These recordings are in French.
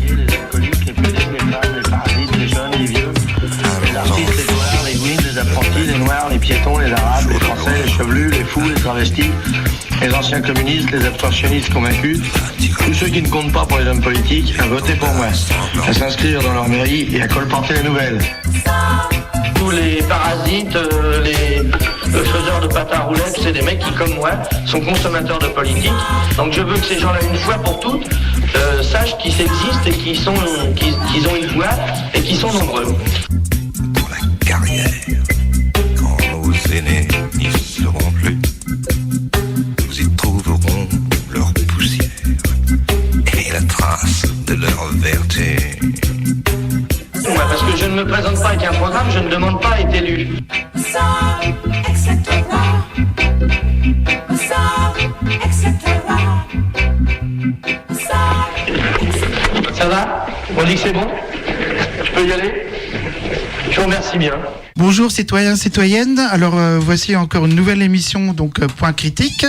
Les alcooliques, les pédés, les femmes, les parasites, les jeunes, les vieux, les artistes, les joueurs, les guides, les apprentis, les noirs, les piétons, les arabes, les français, les chevelus, les fous, les travestis, les anciens communistes, les abstentionnistes convaincus, tous ceux qui ne comptent pas pour les hommes politiques, à voter pour moi, à s'inscrire dans leur mairie et à colporter les nouvelles. Tous les parasites, les faiseurs de pâte à roulettes, c'est des mecs qui, comme moi, sont consommateurs de politique. Donc je veux que ces gens-là, une fois pour toutes, sachent qu'ils existent et qu'ils ont une voix et qu'ils sont nombreux. Pour la carrière, quand nos aînés n'y seront plus, nous y trouverons leur poussière et la trace de leur vertu. Ouais, parce que je ne me présente pas avec un programme, je ne demande pas à être élu. Ça va? On dit que c'est bon? Je peux y aller? Je vous remercie bien. Bonjour citoyens, citoyennes. Alors voici encore une nouvelle émission, donc Point Critique.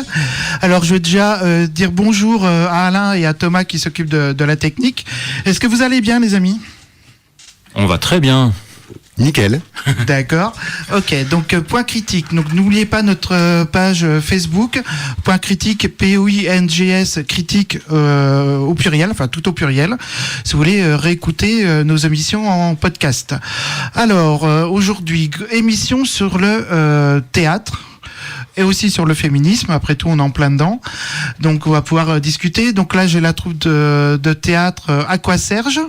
Alors je vais déjà dire bonjour à Alain et à Thomas qui s'occupent de la technique. Est-ce que vous allez bien les amis? On va très bien. Nickel. D'accord. Ok, donc Point Critique. Donc n'oubliez pas notre page Facebook, Point Critique, POINGS, critique au pluriel, enfin tout au pluriel, si vous voulez réécouter nos émissions en podcast. Alors, aujourd'hui, émission sur le théâtre. Et aussi sur le féminisme, après tout on est en plein dedans. Donc on va pouvoir discuter. Donc là j'ai la troupe de théâtre Aquaserge.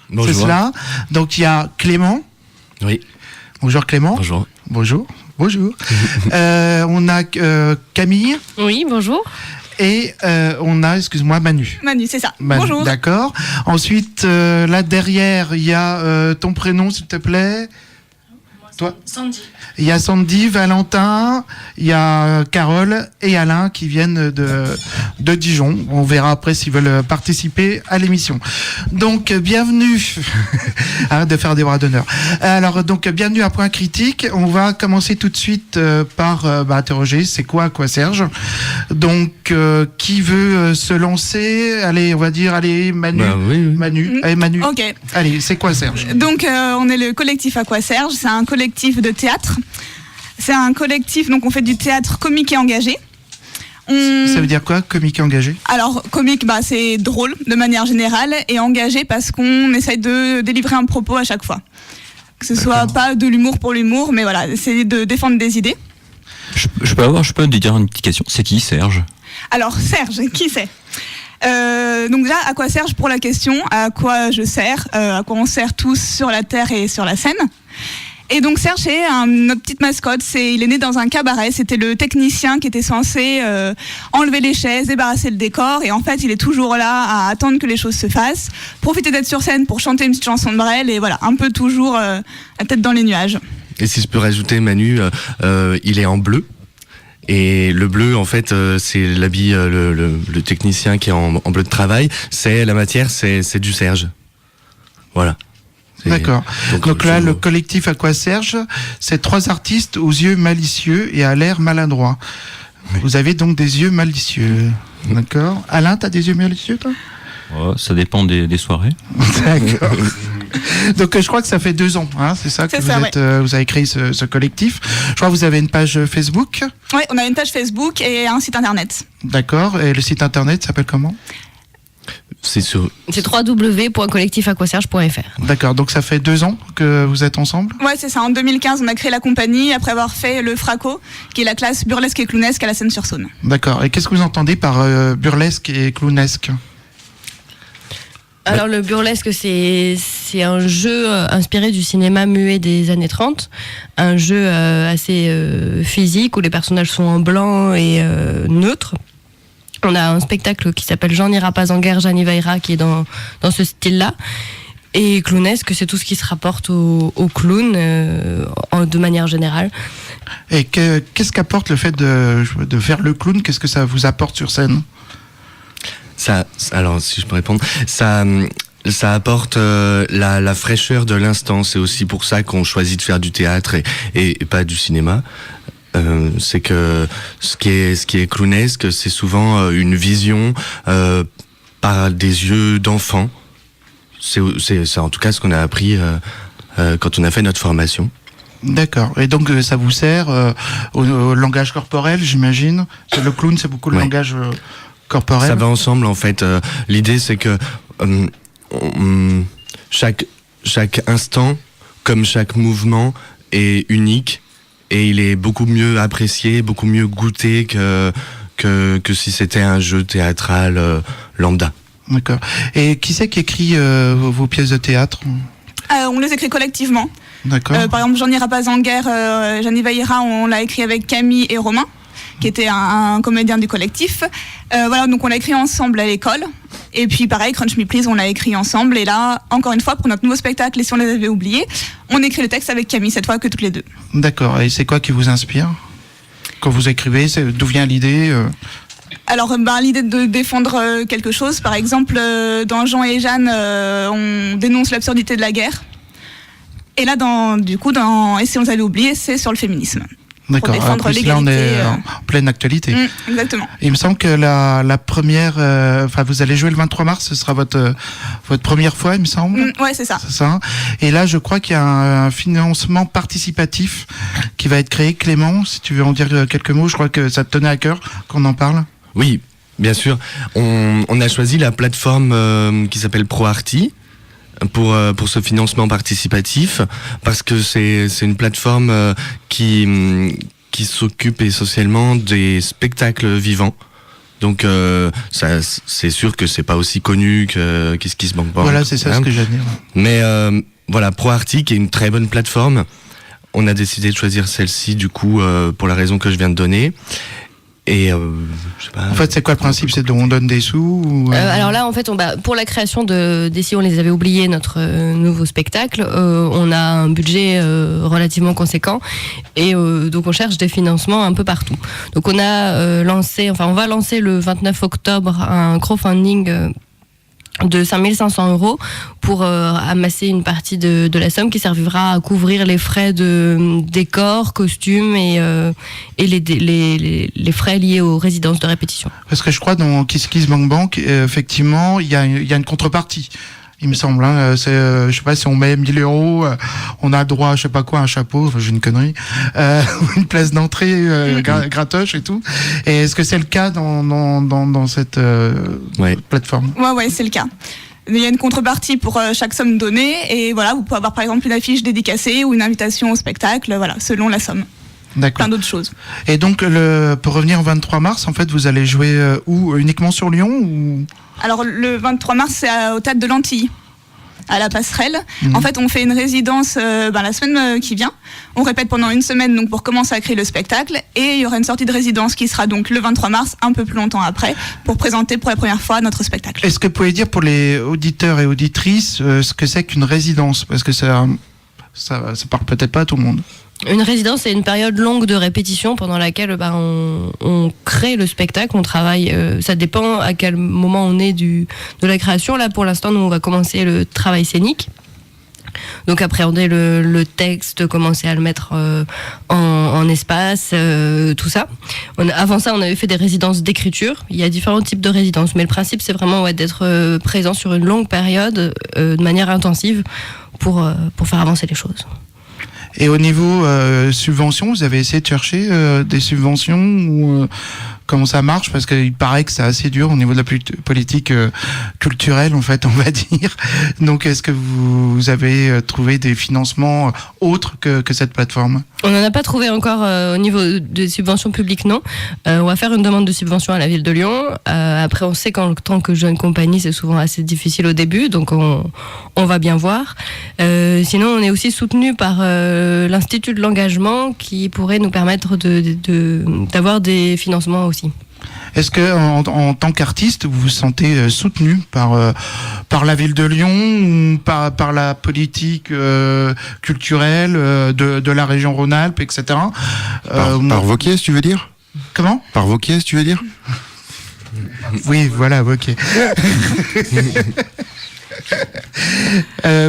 Bonjour. C'est cela. Donc il y a Clément. Oui. Bonjour Clément. Bonjour. Bonjour. Bonjour. On a Camille. Oui, bonjour. Et on a, excuse-moi, Manu. Manu, c'est ça. Manu, Bonjour. d'accord. Ensuite, là derrière, il y a ton prénom, s'il te plaît. Toi. Sandy. Il y a Sandy, Valentin, il y a Carole et Alain qui viennent de Dijon. On verra après s'ils veulent participer à l'émission. Donc, bienvenue. Arrête de faire des bras d'honneur. Alors, donc, bienvenue à Point Critique. On va commencer tout de suite par interroger c'est quoi Serge. Donc, qui veut se lancer? Allez, on va dire, allez, Manu. Oui. Manu. Allez, Manu. Ok. Allez, c'est quoi Serge? Donc, on est le collectif Aquaserge. C'est un collectif de théâtre. C'est un collectif, donc on fait du théâtre comique et engagé. Ça veut dire quoi, comique et engagé? Alors, comique, c'est drôle de manière générale, et engagé parce qu'on essaye de délivrer un propos à chaque fois. Que ce soit pas de l'humour pour l'humour, mais voilà, essayer de défendre des idées. Je peux te dire une petite question. C'est qui Serge? Alors, Serge, qui c'est? Donc déjà, à quoi Serge pour la question, à quoi je sers, à quoi on sert tous sur la terre et sur la scène. Et donc Serge, c'est notre petite mascotte, il est né dans un cabaret, c'était le technicien qui était censé enlever les chaises, débarrasser le décor, et en fait il est toujours là à attendre que les choses se fassent, profiter d'être sur scène pour chanter une petite chanson de Brel, et voilà, un peu toujours la tête dans les nuages. Et si je peux rajouter, Manu, il est en bleu. Et le bleu, en fait, c'est l'habit, le technicien qui est en bleu de travail. C'est la matière, c'est du Serge. Voilà. D'accord. Donc là, le collectif Aquaserge, c'est 3 artistes aux yeux malicieux et à l'air maladroit. Oui. Vous avez donc des yeux malicieux. D'accord. Alain, t'as des yeux malicieux, toi? Ça dépend des soirées. D'accord. Donc je crois que ça fait 2 ans, hein, c'est ça que vous avez créé ce collectif. Je crois que vous avez une page Facebook. Oui, on a une page Facebook et un site internet. D'accord. Et le site internet s'appelle comment? C'est www.collectifaquaserge.fr. D'accord, donc ça fait 2 ans que vous êtes ensemble? Ouais, c'est ça. En 2015, on a créé la compagnie après avoir fait le Fraco, qui est la classe burlesque et clownesque à la Seine-sur-Saône. D'accord. Et qu'est-ce que vous entendez par burlesque et clownesque? Alors le burlesque, c'est un jeu inspiré du cinéma muet des années 30, un jeu assez physique où les personnages sont en blanc et neutres. On a un spectacle qui s'appelle Jean n'ira pas en guerre, Jeanne y va qui est dans ce style-là. Et clownesque, c'est tout ce qui se rapporte au clown de manière générale. Et qu'est-ce qu'apporte le fait de faire le clown? Qu'est-ce que ça vous apporte sur scène? Alors, si je peux répondre, ça apporte la fraîcheur de l'instant. C'est aussi pour ça qu'on choisit de faire du théâtre et pas du cinéma. C'est que ce qui est clownesque, c'est souvent une vision par des yeux d'enfants. C'est en tout cas ce qu'on a appris quand on a fait notre formation. D'accord. Et donc ça vous sert au langage corporel, j'imagine. Le clown, c'est beaucoup le langage corporel. Ça va ensemble en fait. L'idée c'est que chaque instant, comme chaque mouvement, est unique et il est beaucoup mieux apprécié, beaucoup mieux goûté que si c'était un jeu théâtral lambda. D'accord. Et qui c'est qui écrit vos pièces de théâtre ? On les écrit collectivement. D'accord. Par exemple, Jean n'ira pas en guerre, Jeanne Vaillera, on l'a écrit avec Camille et Romain, qui était un comédien du collectif. Voilà, donc on l'a écrit ensemble à l'école. Et puis pareil, Crunch Me Please, on l'a écrit ensemble. Et là, encore une fois, pour notre nouveau spectacle, et si on les avait oubliés, on écrit le texte avec Camille, cette fois que toutes les deux. D'accord. Et c'est quoi qui vous inspire quand vous écrivez ? D'où vient l'idée Alors, l'idée de défendre quelque chose, par exemple, dans Jean et Jeanne, on dénonce l'absurdité de la guerre. Et là, et si on les avait oubliés, c'est sur le féminisme. D'accord. Pour défendre Là, on est en pleine actualité. Exactement. Il me semble que la première, vous allez jouer le 23 mars, ce sera votre première fois, il me semble. Ouais, c'est ça. C'est ça. Et là, je crois qu'il y a un financement participatif qui va être créé. Clément, si tu veux en dire quelques mots, je crois que ça te tenait à cœur qu'on en parle. Oui, bien sûr. On a choisi la plateforme qui s'appelle ProArty pour ce financement participatif parce que c'est une plateforme qui s'occupe essentiellement des spectacles vivants. Donc c'est sûr que c'est pas aussi connu que KissKissBankBank. Voilà, c'est ça ce que j'allais dire. Mais voilà, ProArty qui est une très bonne plateforme. On a décidé de choisir celle-ci du coup pour la raison que je viens de donner. Et je sais pas. En fait, c'est quoi le principe ? C'est on donne des sous ou Alors là, en fait, pour la création des Si on les avait oubliés, notre nouveau spectacle, on a un budget relativement conséquent et donc on cherche des financements un peu partout. Donc on va lancer le 29 octobre un crowdfunding de 5 500 € pour amasser une partie de la somme qui servira à couvrir les frais de décor, costumes et les frais liés aux résidences de répétition. Parce que je crois dans KissKissBankBank, effectivement, il y a une contrepartie. Il me semble, je sais pas si on met 1 000 €, on a droit à je sais pas quoi, un chapeau, j'ai une connerie, une place d'entrée gratoche et tout. Et est-ce que c'est le cas dans cette plateforme ? Ouais, c'est le cas. Il y a une contrepartie pour chaque somme donnée et voilà, vous pouvez avoir par exemple une affiche dédicacée ou une invitation au spectacle, voilà, selon la somme. D'accord. Plein d'autres choses. Et donc, pour revenir au 23 mars, en fait, vous allez jouer où ? Uniquement sur Lyon ou... Alors, le 23 mars, c'est au Théâtre de l'Antilly, à la Passerelle. En fait, on fait une résidence la semaine qui vient. On répète pendant une semaine donc, pour commencer à créer le spectacle. Et il y aura une sortie de résidence qui sera donc le 23 mars, un peu plus longtemps après, pour présenter pour la première fois notre spectacle. Est-ce que vous pouvez dire pour les auditeurs et auditrices ce que c'est qu'une résidence ? Parce que ça parle peut-être pas à tout le monde. Une résidence, c'est une période longue de répétition pendant laquelle on crée le spectacle, on travaille. Ça dépend à quel moment on est de la création. Là, pour l'instant, nous, on va commencer le travail scénique. Donc appréhender le texte, commencer à le mettre en espace, tout ça. Avant ça, on avait fait des résidences d'écriture. Il y a différents types de résidences, mais le principe, c'est vraiment d'être présent sur une longue période de manière intensive pour faire avancer les choses. Et au niveau subventions, vous avez essayé de chercher des subventions ou comment ça marche ? Parce qu'il paraît que c'est assez dur au niveau de la politique culturelle, en fait, on va dire. Donc, est-ce que vous avez trouvé des financements autres que cette plateforme ? On n'en a pas trouvé encore au niveau des subventions publiques, non. On va faire une demande de subvention à la ville de Lyon. Après, on sait qu'en tant que jeune compagnie, c'est souvent assez difficile au début, donc on va bien voir. Sinon, on est aussi soutenu par l'Institut de l'engagement qui pourrait nous permettre d'avoir des financements aussi. Est-ce que en tant qu'artiste, vous vous sentez soutenu par la ville de Lyon ou par la politique culturelle de la région Rhône-Alpes, etc. Par vos caisses, tu veux dire ? Comment ? Par vos caisses, tu veux dire ? Oui, voilà, ok.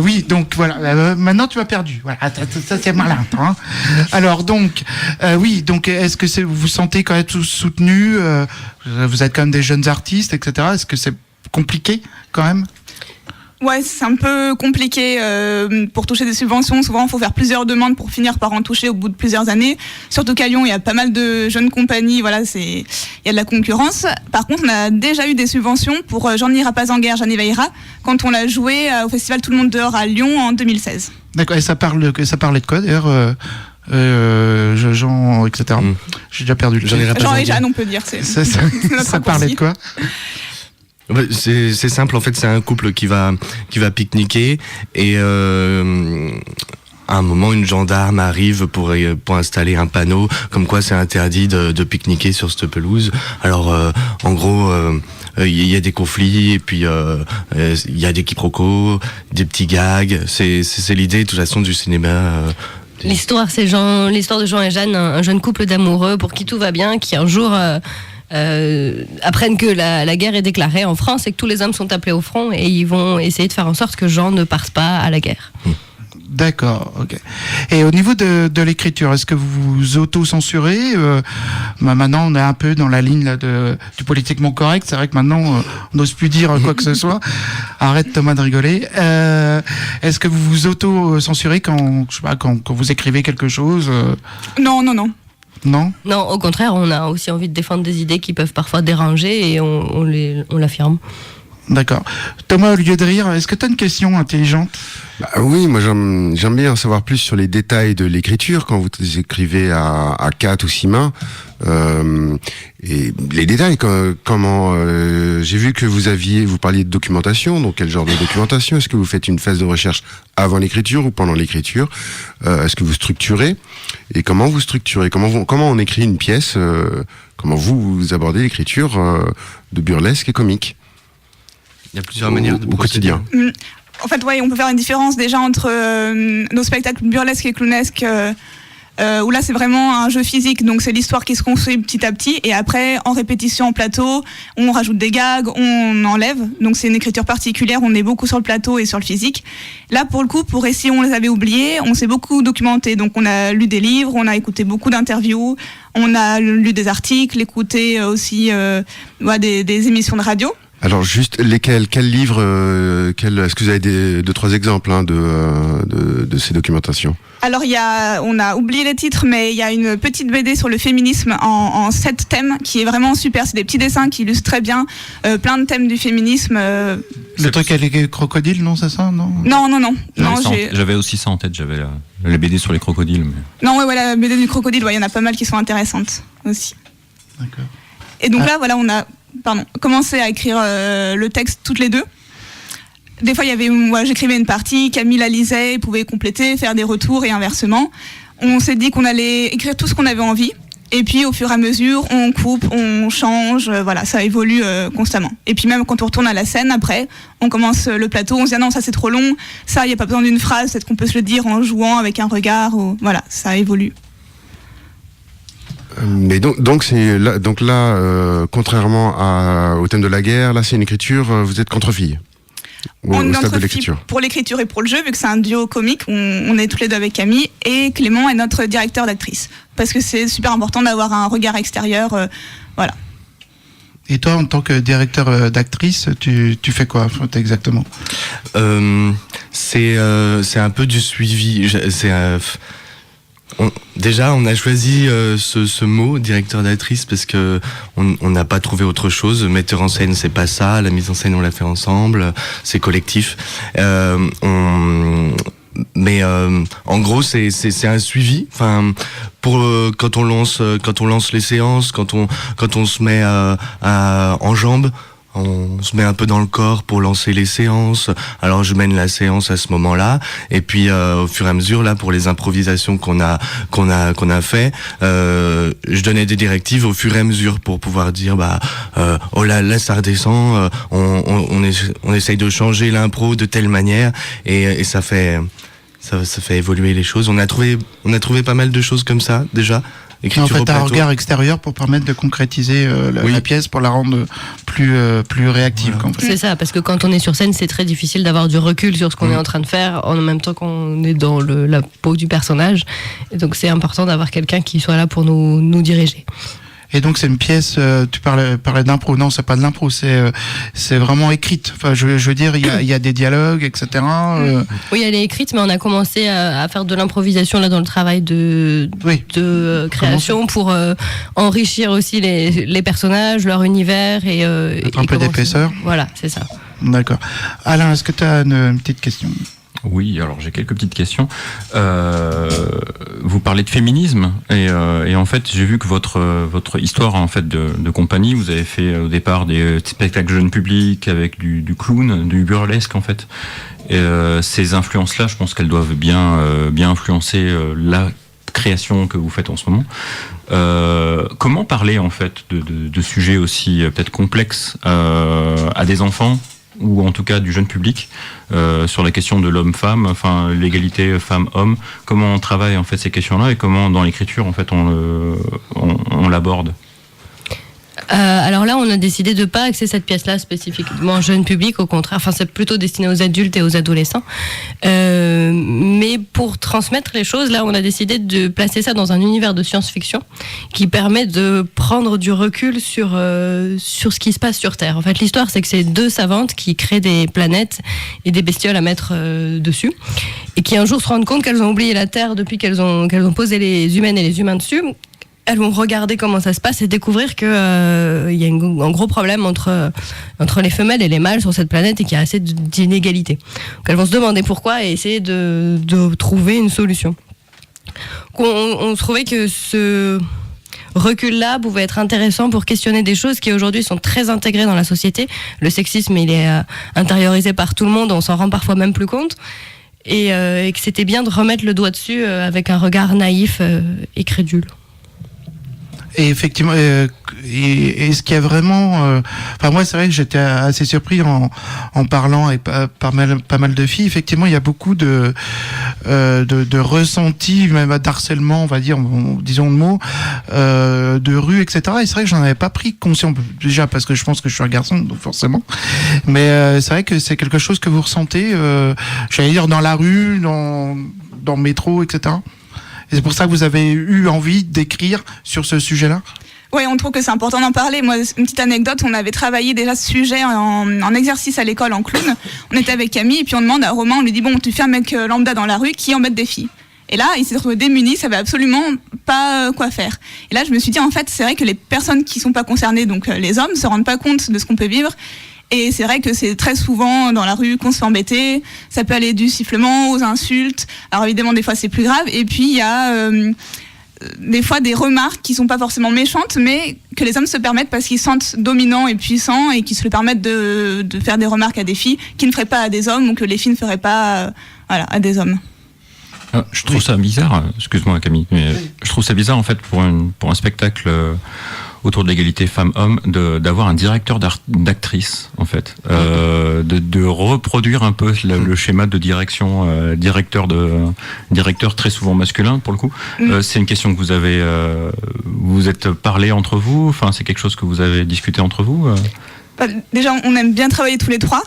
Oui, donc voilà. Maintenant, tu m'as perdu. Voilà, ça c'est malin. Hein. Alors donc, oui, donc est-ce que vous vous sentez quand même tous soutenus ? Vous êtes quand même des jeunes artistes, etc. Est-ce que c'est compliqué quand même. Ouais, c'est un peu compliqué pour toucher des subventions. Souvent, il faut faire plusieurs demandes pour finir par en toucher au bout de plusieurs années. Surtout qu'à Lyon, il y a pas mal de jeunes compagnies. Voilà, il y a de la concurrence. Par contre, on a déjà eu des subventions pour Jean n'ira pas en guerre, Jeanne Veillera, quand on l'a joué au festival Tout le monde dehors à Lyon en 2016. D'accord. Et ça parlait de quoi d'ailleurs Jean, etc. J'ai déjà perdu le Jean et Jeanne, on peut dire. Ça parlait de quoi? C'est simple, en fait, c'est un couple qui va pique-niquer et à un moment, une gendarme arrive pour installer un panneau comme quoi c'est interdit de pique-niquer sur cette pelouse. Alors, en gros, il y a des conflits et puis il y a des quiproquos, des petits gags. C'est l'idée, de toute façon, du cinéma. L'histoire de Jean et Jeanne, un jeune couple d'amoureux pour qui tout va bien, qui un jour apprennent que la guerre est déclarée en France et que tous les hommes sont appelés au front, et ils vont essayer de faire en sorte que Jean ne parte pas à la guerre. D'accord, ok. Et au niveau de l'écriture, est-ce que vous vous auto-censurez maintenant, on est un peu dans la ligne là, du politiquement correct. C'est vrai que maintenant, on n'ose plus dire quoi que ce soit. Arrête, Thomas, de rigoler. Est-ce que vous vous auto-censurez quand vous écrivez quelque chose Non. Non, au contraire, on a aussi envie de défendre des idées qui peuvent parfois déranger et on l'affirme. D'accord. Thomas, au lieu de rire, est-ce que tu as une question intelligente ? Oui, moi j'aime bien en savoir plus sur les détails de l'écriture quand vous écrivez à 4 ou 6 mains. Et les détails, comment j'ai vu que vous parliez de documentation, donc quel genre de documentation? Est-ce que vous faites une phase de recherche avant l'écriture ou pendant l'écriture? Est-ce que vous structurez? Et comment vous structurez? Comment on écrit une pièce? Comment vous abordez l'écriture de burlesque et comique? Il y a plusieurs manières de au quotidien. En fait, ouais, on peut faire une différence déjà entre nos spectacles burlesques et clownesques, où là c'est vraiment un jeu physique, donc c'est l'histoire qui se construit petit à petit, et après en répétition en plateau, on rajoute des gags, on enlève, donc c'est une écriture particulière, on est beaucoup sur le plateau et sur le physique. Là pour le coup, pour Récits on les avait oubliés, on s'est beaucoup documenté, donc on a lu des livres, on a écouté beaucoup d'interviews, on a lu des articles, écouté aussi des émissions de radio. Alors juste quel livre, est-ce que vous avez 2-3 exemples de ces documentations? Alors on a oublié les titres, mais il y a une petite BD sur le féminisme en 7 thèmes qui est vraiment super. C'est des petits dessins qui illustrent très bien plein de thèmes du féminisme. Le truc avec les crocodiles, non, c'est ça, non? Non. J'avais aussi ça en tête. J'avais la BD sur les crocodiles. Mais... Non, ouais, la BD du crocodile, il y en a pas mal qui sont intéressantes aussi. D'accord. Et donc là, on a commencé à écrire le texte toutes les deux. Des fois, j'écrivais une partie, Camille la lisait, pouvait compléter, faire des retours et inversement. On s'est dit qu'on allait écrire tout ce qu'on avait envie. Et puis, au fur et à mesure, on coupe, on change, ça évolue constamment. Et puis même quand on retourne à la scène, après, on commence le plateau, on se dit ah non, ça c'est trop long, ça, il n'y a pas besoin d'une phrase, peut-être qu'on peut se le dire en jouant avec un regard, ça évolue. Mais donc là, contrairement au thème de la guerre, là c'est une écriture, vous êtes contre-fille on est entre filles pour l'écriture et pour le jeu, vu que c'est un duo comique, on est tous les deux avec Camille, et Clément est notre directeur d'actrice, parce que c'est super important d'avoir un regard extérieur, voilà. Et toi, en tant que directeur d'actrice, tu fais quoi exactement? C'est un peu du suivi. Déjà, on a choisi ce mot, directeur d'actrice, parce que on n'a pas trouvé autre chose. Metteur en scène, c'est pas ça. La mise en scène, on l'a fait ensemble. C'est collectif. Mais en gros, c'est un suivi. Enfin, quand on lance les séances, quand on se met en jambes. On se met un peu dans le corps pour lancer les séances. Alors je mène la séance à ce moment-là, et puis au fur et à mesure là pour les improvisations qu'on a fait, je donnais des directives au fur et à mesure pour pouvoir dire oh là ça redescend, on essaye de changer l'impro de telle manière, et ça fait évoluer les choses. On a trouvé pas mal de choses comme ça déjà. En fait, un regard extérieur pour permettre de concrétiser la pièce, pour la rendre plus réactive. Voilà. C'est ça, parce que quand on est sur scène, c'est très difficile d'avoir du recul sur ce qu'on est en train de faire, en même temps qu'on est dans la peau du personnage. Et donc c'est important d'avoir quelqu'un qui soit là pour nous diriger. Et donc c'est une pièce, tu parlais d'impro, non c'est pas de l'impro, c'est vraiment écrite. Enfin je veux dire il y a des dialogues, etc. Oui, elle est écrite, mais on a commencé à faire de l'improvisation là dans le travail de création pour enrichir aussi les personnages, leur univers et un peu d'épaisseur. Voilà, c'est ça. D'accord. Alain, est-ce que tu as une petite question ? Oui, alors j'ai quelques petites questions. Vous parlez de féminisme et en fait j'ai vu que votre histoire en fait de compagnie, vous avez fait au départ des spectacles jeunes publics avec du clown, du burlesque en fait. Et, ces influences-là, je pense qu'elles doivent bien influencer la création que vous faites en ce moment. Comment parler en fait de sujets aussi peut-être complexes à des enfants ou en tout cas du jeune public sur la question de l'homme-femme, enfin l'égalité femme-homme. Comment on travaille en fait ces questions-là et comment dans l'écriture en fait on l'aborde. Alors là, on a décidé de pas axer cette pièce-là spécifiquement jeune public, au contraire. Enfin, c'est plutôt destiné aux adultes et aux adolescents. Mais pour transmettre les choses, là, on a décidé de placer ça dans un univers de science-fiction qui permet de prendre du recul sur ce qui se passe sur Terre. En fait, l'histoire, c'est que c'est deux savantes qui créent des planètes et des bestioles à mettre dessus, et qui un jour se rendent compte qu'elles ont oublié la Terre depuis qu'elles ont posé les humaines et les humains dessus. Elles vont regarder comment ça se passe et découvrir qu'il y a un gros problème entre les femelles et les mâles sur cette planète et qu'il y a assez d'inégalités. Donc elles vont se demander pourquoi et essayer de trouver une solution. On trouvait que ce recul-là pouvait être intéressant pour questionner des choses qui aujourd'hui sont très intégrées dans la société. Le sexisme, il est intériorisé par tout le monde, on s'en rend parfois même plus compte. Et que c'était bien de remettre le doigt dessus avec un regard naïf et crédule. Et effectivement, et ce qui est vraiment, enfin moi c'est vrai que j'étais assez surpris en parlant et pas mal de filles. Effectivement, il y a beaucoup de ressentis, même d'harcèlement, on va dire, disons le mot, de rue, etc. Et c'est vrai que j'en avais pas pris conscience, déjà parce que je pense que je suis un garçon, donc forcément. Mais c'est vrai que c'est quelque chose que vous ressentez, j'allais dire dans la rue, dans le métro, etc. Et c'est pour ça que vous avez eu envie d'écrire sur ce sujet-là ? Oui, on trouve que c'est important d'en parler. Moi, une petite anecdote, on avait travaillé déjà ce sujet en exercice à l'école, en clown. On était avec Camille, et puis on demande à Romain, on lui dit, bon, tu fais un mec lambda dans la rue qui embête des filles. Et là, il s'est retrouvé démuni, il savait absolument pas quoi faire. Et là, je me suis dit, en fait, c'est vrai que les personnes qui sont pas concernées, donc les hommes, se rendent pas compte de ce qu'on peut vivre. Et c'est vrai que c'est très souvent dans la rue qu'on se fait embêter. Ça peut aller du sifflement aux insultes. Alors évidemment, des fois, c'est plus grave. Et puis, il y a des fois des remarques qui sont pas forcément méchantes, mais que les hommes se permettent parce qu'ils se sentent dominants et puissants et qui se le permettent de faire des remarques à des filles qu'ils ne feraient pas à des hommes ou que les filles ne feraient pas à des hommes. Je trouve ça bizarre, excuse-moi Camille, mais je trouve ça bizarre en fait pour un spectacle autour de l'égalité femmes-hommes d'avoir un directeur d'actrice en fait, de reproduire un peu le schéma de direction, directeur très souvent masculin pour le coup. C'est une question que vous êtes parlé entre vous, enfin c'est quelque chose que vous avez discuté entre vous. Déjà on aime bien travailler tous les trois.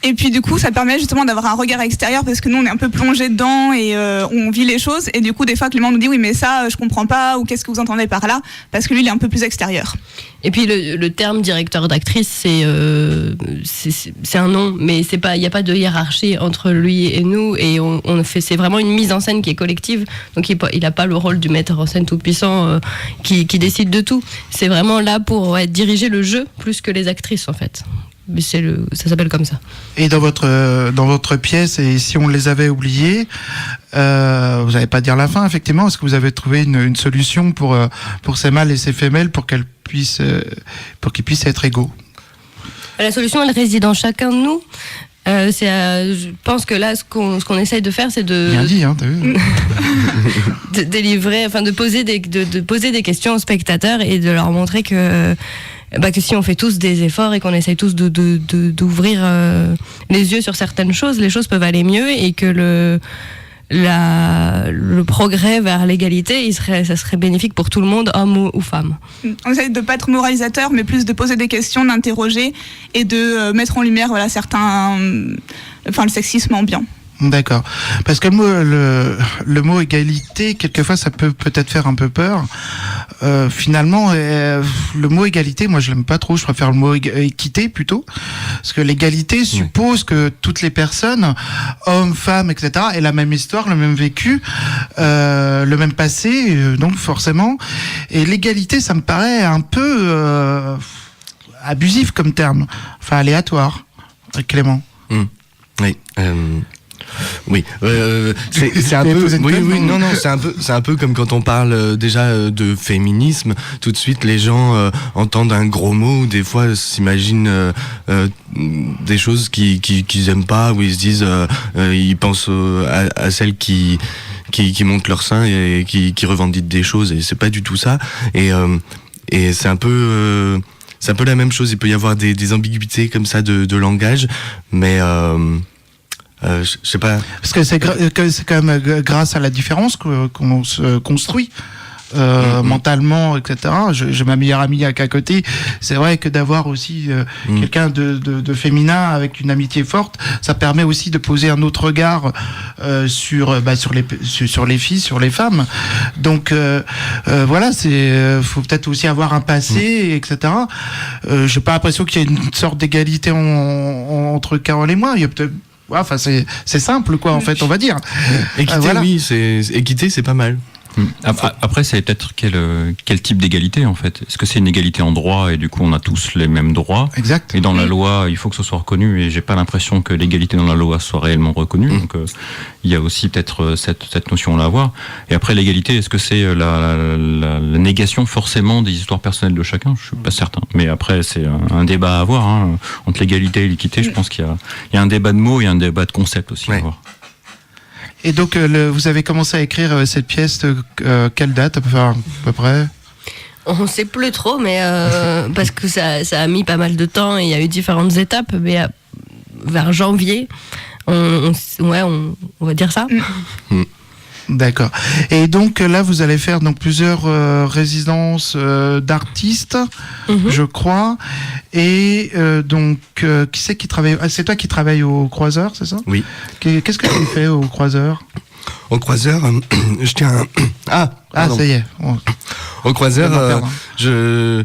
Et puis du coup, ça permet justement d'avoir un regard extérieur parce que nous, on est un peu plongé dedans et on vit les choses. Et du coup, des fois, Clément nous dit oui, mais ça, je comprends pas ou qu'est-ce que vous entendez par là, parce que lui, il est un peu plus extérieur. Et puis le terme directeur d'actrice, c'est un nom, mais c'est pas, il y a pas de hiérarchie entre lui et nous. Et c'est vraiment une mise en scène qui est collective. Donc il a pas le rôle du metteur en scène tout puissant qui décide de tout. C'est vraiment là pour diriger le jeu plus que les actrices en fait. Mais ça s'appelle comme ça. Et dans votre pièce, et si on les avait oubliés, vous n'allez pas dire la fin, effectivement, est-ce que vous avez trouvé une solution pour ces mâles et ces femelles pour qu'ils puissent être égaux ? La solution, elle réside en chacun de nous. Je pense que là, ce qu'on essaye de faire, c'est de... Bien dit, hein, t'as vu. de délivrer, enfin de poser des questions aux spectateurs et de leur montrer que si on fait tous des efforts et qu'on essaye tous d'ouvrir les yeux sur certaines choses, les choses peuvent aller mieux et que le progrès vers l'égalité, ça serait bénéfique pour tout le monde, homme ou femme. On essaie de ne pas être moralisateur, mais plus de poser des questions, d'interroger et de mettre en lumière le sexisme ambiant. D'accord. Parce que le mot égalité, quelquefois, ça peut peut-être faire un peu peur. Finalement, le mot égalité, moi, je l'aime pas trop. Je préfère le mot équité plutôt, parce que l'égalité suppose que toutes les personnes, hommes, femmes, etc., aient la même histoire, le même vécu, le même passé, donc forcément. Et l'égalité, ça me paraît un peu abusif comme terme, enfin aléatoire. Clément. Oui. Oui, c'est un peu. Oui, non, c'est un peu comme quand on parle déjà de féminisme. Tout de suite, les gens entendent un gros mot. Des fois, s'imaginent des choses qu'ils aiment pas, où ils se disent, ils pensent à celles qui montent leur sein et qui revendiquent des choses. Et c'est pas du tout ça. Et c'est un peu. C'est un peu la même chose. Il peut y avoir des ambiguïtés comme ça de langage, mais je sais pas. Parce que c'est quand même grâce à la différence qu'on se construit. Mentalement, etc. J'ai ma meilleure amie à côté. C'est vrai que d'avoir aussi quelqu'un de féminin avec une amitié forte, ça permet aussi de poser un autre regard sur les filles, sur les femmes. Donc voilà, faut peut-être aussi avoir un passé, etc. J'ai pas l'impression qu'il y ait une sorte d'égalité entre Carole et moi. Il y a peut-être enfin, c'est simple, quoi, en fait, on va dire. Équité, voilà. Oui, équité, c'est pas mal. Après, c'est peut-être quel type d'égalité, en fait. Est-ce que c'est une égalité en droit et du coup on a tous les mêmes droits? Exact. Et dans la loi, il faut que ce soit reconnu, et j'ai pas l'impression que l'égalité dans la loi soit réellement reconnue. Donc il y a aussi peut-être cette notion-là à voir. Et après, l'égalité, est-ce que c'est la négation forcément des histoires personnelles de chacun? Je suis pas certain. Mais après, c'est un débat à avoir, hein. Entre l'égalité et l'équité. Je pense qu'il y a un débat de mots et un débat de concept aussi à avoir. Et donc, vous avez commencé à écrire cette pièce, quelle date à peu près? On ne sait plus trop, mais parce que ça a mis pas mal de temps et il y a eu différentes étapes, mais vers janvier, on va dire ça. D'accord. Et donc là, vous allez faire donc plusieurs résidences d'artistes, je crois. Et donc, qui c'est qui travaille? C'est toi qui travailles au Croiseur, c'est ça? Oui. Qu'est-ce que tu fais au Croiseur? Au Croiseur, je tiens. Ah, ça y est. Au Croiseur, je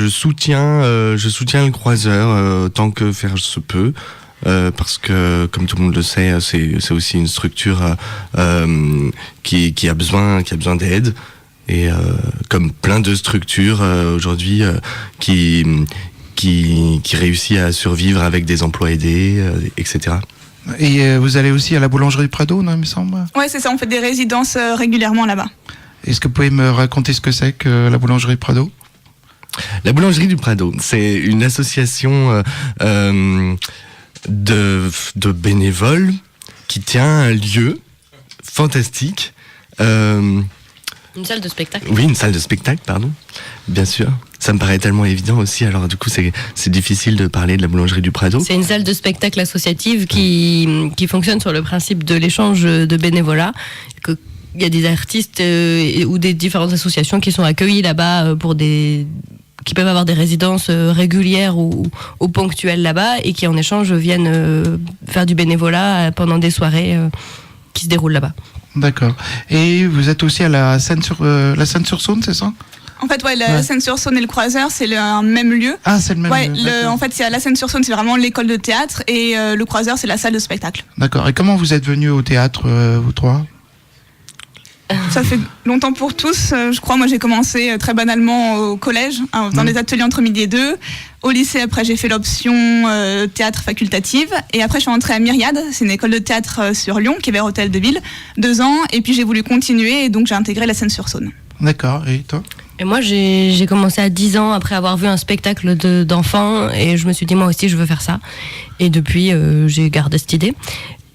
soutiens le Croiseur tant que faire se peut. Parce que, comme tout le monde le sait, c'est aussi une structure qui a besoin d'aide, et comme plein de structures aujourd'hui qui réussit à survivre avec des emplois aidés, etc. Et vous allez aussi à la boulangerie Prado, non, il me semble? Ouais, c'est ça, on fait des résidences régulièrement là-bas. Est-ce que vous pouvez me raconter ce que c'est que la boulangerie Prado? La boulangerie du Prado, c'est une association de bénévoles qui tient un lieu fantastique. Une salle de spectacle. Oui, une salle de spectacle, pardon. Bien sûr. Ça me paraît tellement évident aussi, alors du coup c'est difficile de parler de la boulangerie du Prado. C'est une salle de spectacle associative qui fonctionne sur le principe de l'échange de bénévolat. Il y a des artistes ou des différentes associations qui sont accueillis là-bas qui peuvent avoir des résidences régulières ou ponctuelles là-bas, et qui en échange viennent faire du bénévolat pendant des soirées qui se déroulent là-bas. D'accord. Et vous êtes aussi à la Seine-sur-Saône, c'est ça? En fait, la Seine-sur-Saône et le Croiseur, c'est un même lieu. Ah, c'est le même lieu. En fait, c'est à la Seine-sur-Saône, c'est vraiment l'école de théâtre, et le Croiseur, c'est la salle de spectacle. D'accord. Et comment vous êtes venus au théâtre, vous trois? Ça fait longtemps pour tous, je crois. Moi, j'ai commencé très banalement au collège, dans les ateliers entre midi et 2. Au lycée, après, j'ai fait l'option théâtre facultative. Et après, je suis rentrée à Myriade, c'est une école de théâtre sur Lyon, qui est vers Hôtel de Ville, 2 ans. Et puis, j'ai voulu continuer, et donc j'ai intégré la Seine-sur-Saône. D'accord. Et toi? Et moi, j'ai commencé à 10 ans après avoir vu un spectacle d'enfants, et je me suis dit, moi aussi, je veux faire ça. Et depuis, j'ai gardé cette idée.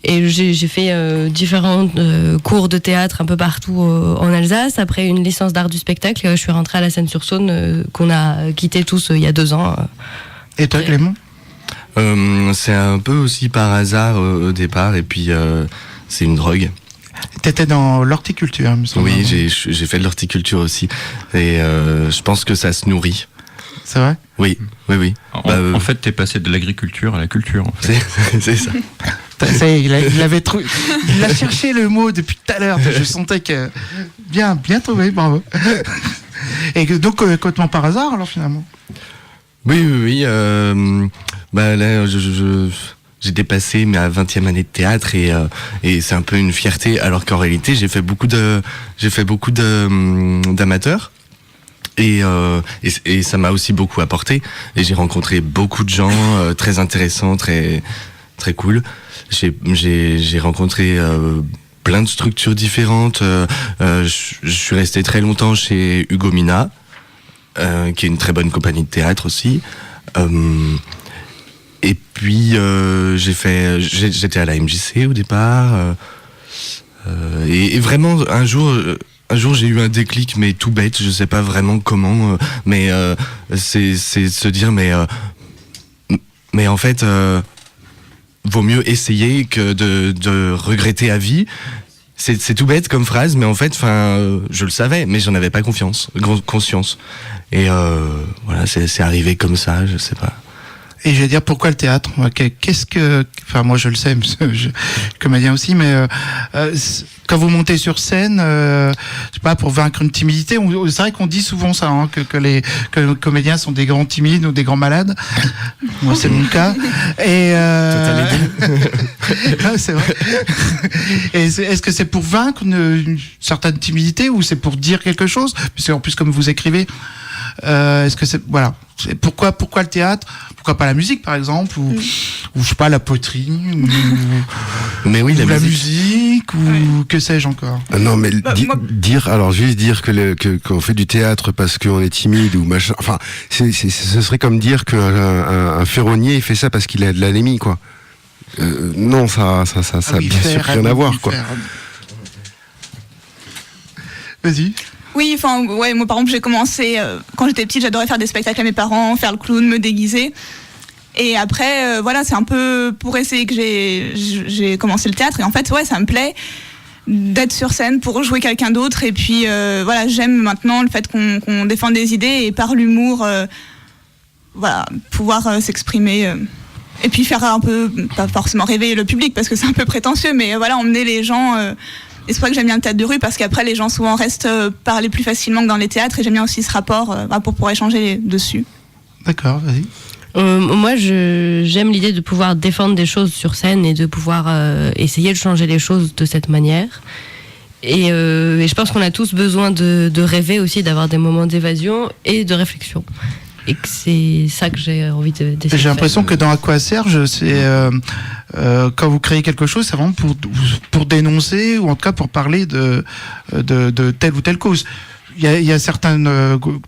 Et j'ai fait différents cours de théâtre un peu partout en Alsace. Après une licence d'art du spectacle, je suis rentrée à la Seine-sur-Saône, qu'on a quitté tous il y a 2 ans. Et toi, Clément? C'est un peu aussi par hasard au départ, et puis c'est une drogue. T'étais dans l'horticulture, il me semble. Oui, j'ai fait de l'horticulture aussi, et je pense que ça se nourrit. C'est vrai? Oui. En fait, t'es passé de l'agriculture à la culture. En fait. C'est ça. Ça y est, il l'avait trouvé. Il a cherché le mot depuis tout à l'heure. Je sentais que bien trouvé, bravo. Et donc complètement par hasard alors finalement. Oui. Là, j'étais passé ma 20e année de théâtre et c'est un peu une fierté, alors qu'en réalité j'ai fait beaucoup d'amateurs. Et ça m'a aussi beaucoup apporté. Et j'ai rencontré beaucoup de gens très intéressants, très très cool. J'ai rencontré plein de structures différentes. Je suis resté très longtemps chez Hugo Mina, qui est une très bonne compagnie de théâtre aussi. Et puis j'étais à la MJC au départ. Et vraiment un jour j'ai eu un déclic, mais tout bête, je sais pas vraiment comment, mais c'est se dire mais en fait vaut mieux essayer que de regretter à vie. C'est tout bête comme phrase, mais en fait, je le savais, mais j'en avais pas conscience. Et voilà, c'est arrivé comme ça, je sais pas. Et je vais dire pourquoi le théâtre. Qu'est-ce que, enfin moi je le sais, comédien aussi, mais quand vous montez sur scène, je sais pas, pour vaincre une timidité, c'est vrai qu'on dit souvent ça, hein, que les comédiens sont des grands timides ou des grands malades. Moi c'est mon cas. Et c'est vrai. Et est-ce que c'est pour vaincre une certaine timidité ou c'est pour dire quelque chose? Puisque en plus comme vous écrivez. Est-ce que c'est pourquoi le théâtre, pourquoi pas la musique par exemple ou je sais pas la poterie mais oui, ou la musique ou que sais-je encore. Non mais juste dire qu'on fait du théâtre parce qu'on est timide ou machin, enfin ce serait comme dire qu'un ferronnier il fait ça parce qu'il a de l'anémie quoi. Non ça bien sûr rien à voir quoi. Vas-y. Oui, moi par exemple j'ai commencé, quand j'étais petite j'adorais faire des spectacles à mes parents, faire le clown, me déguiser. Et après, c'est un peu pour essayer que j'ai commencé le théâtre. Et en fait, ça me plaît d'être sur scène pour jouer quelqu'un d'autre. Et puis j'aime maintenant le fait qu'on défende des idées et par l'humour, pouvoir s'exprimer. Et puis faire un peu, pas forcément réveiller le public parce que c'est un peu prétentieux, mais emmener les gens... Et c'est pour ça que j'aime bien le théâtre de rue, parce qu'après les gens souvent restent parler plus facilement que dans les théâtres, et j'aime bien aussi ce rapport pour pouvoir échanger dessus. D'accord, vas-y. Moi, j'aime l'idée de pouvoir défendre des choses sur scène et de pouvoir essayer de changer les choses de cette manière. Et je pense qu'on a tous besoin de rêver aussi, d'avoir des moments d'évasion et de réflexion. Et que c'est ça que j'ai envie d'essayer de faire. J'ai l'impression que dans À quoi Serge, c'est quand vous créez quelque chose, c'est vraiment pour dénoncer ou en tout cas pour parler de telle ou telle cause. Il y a certaines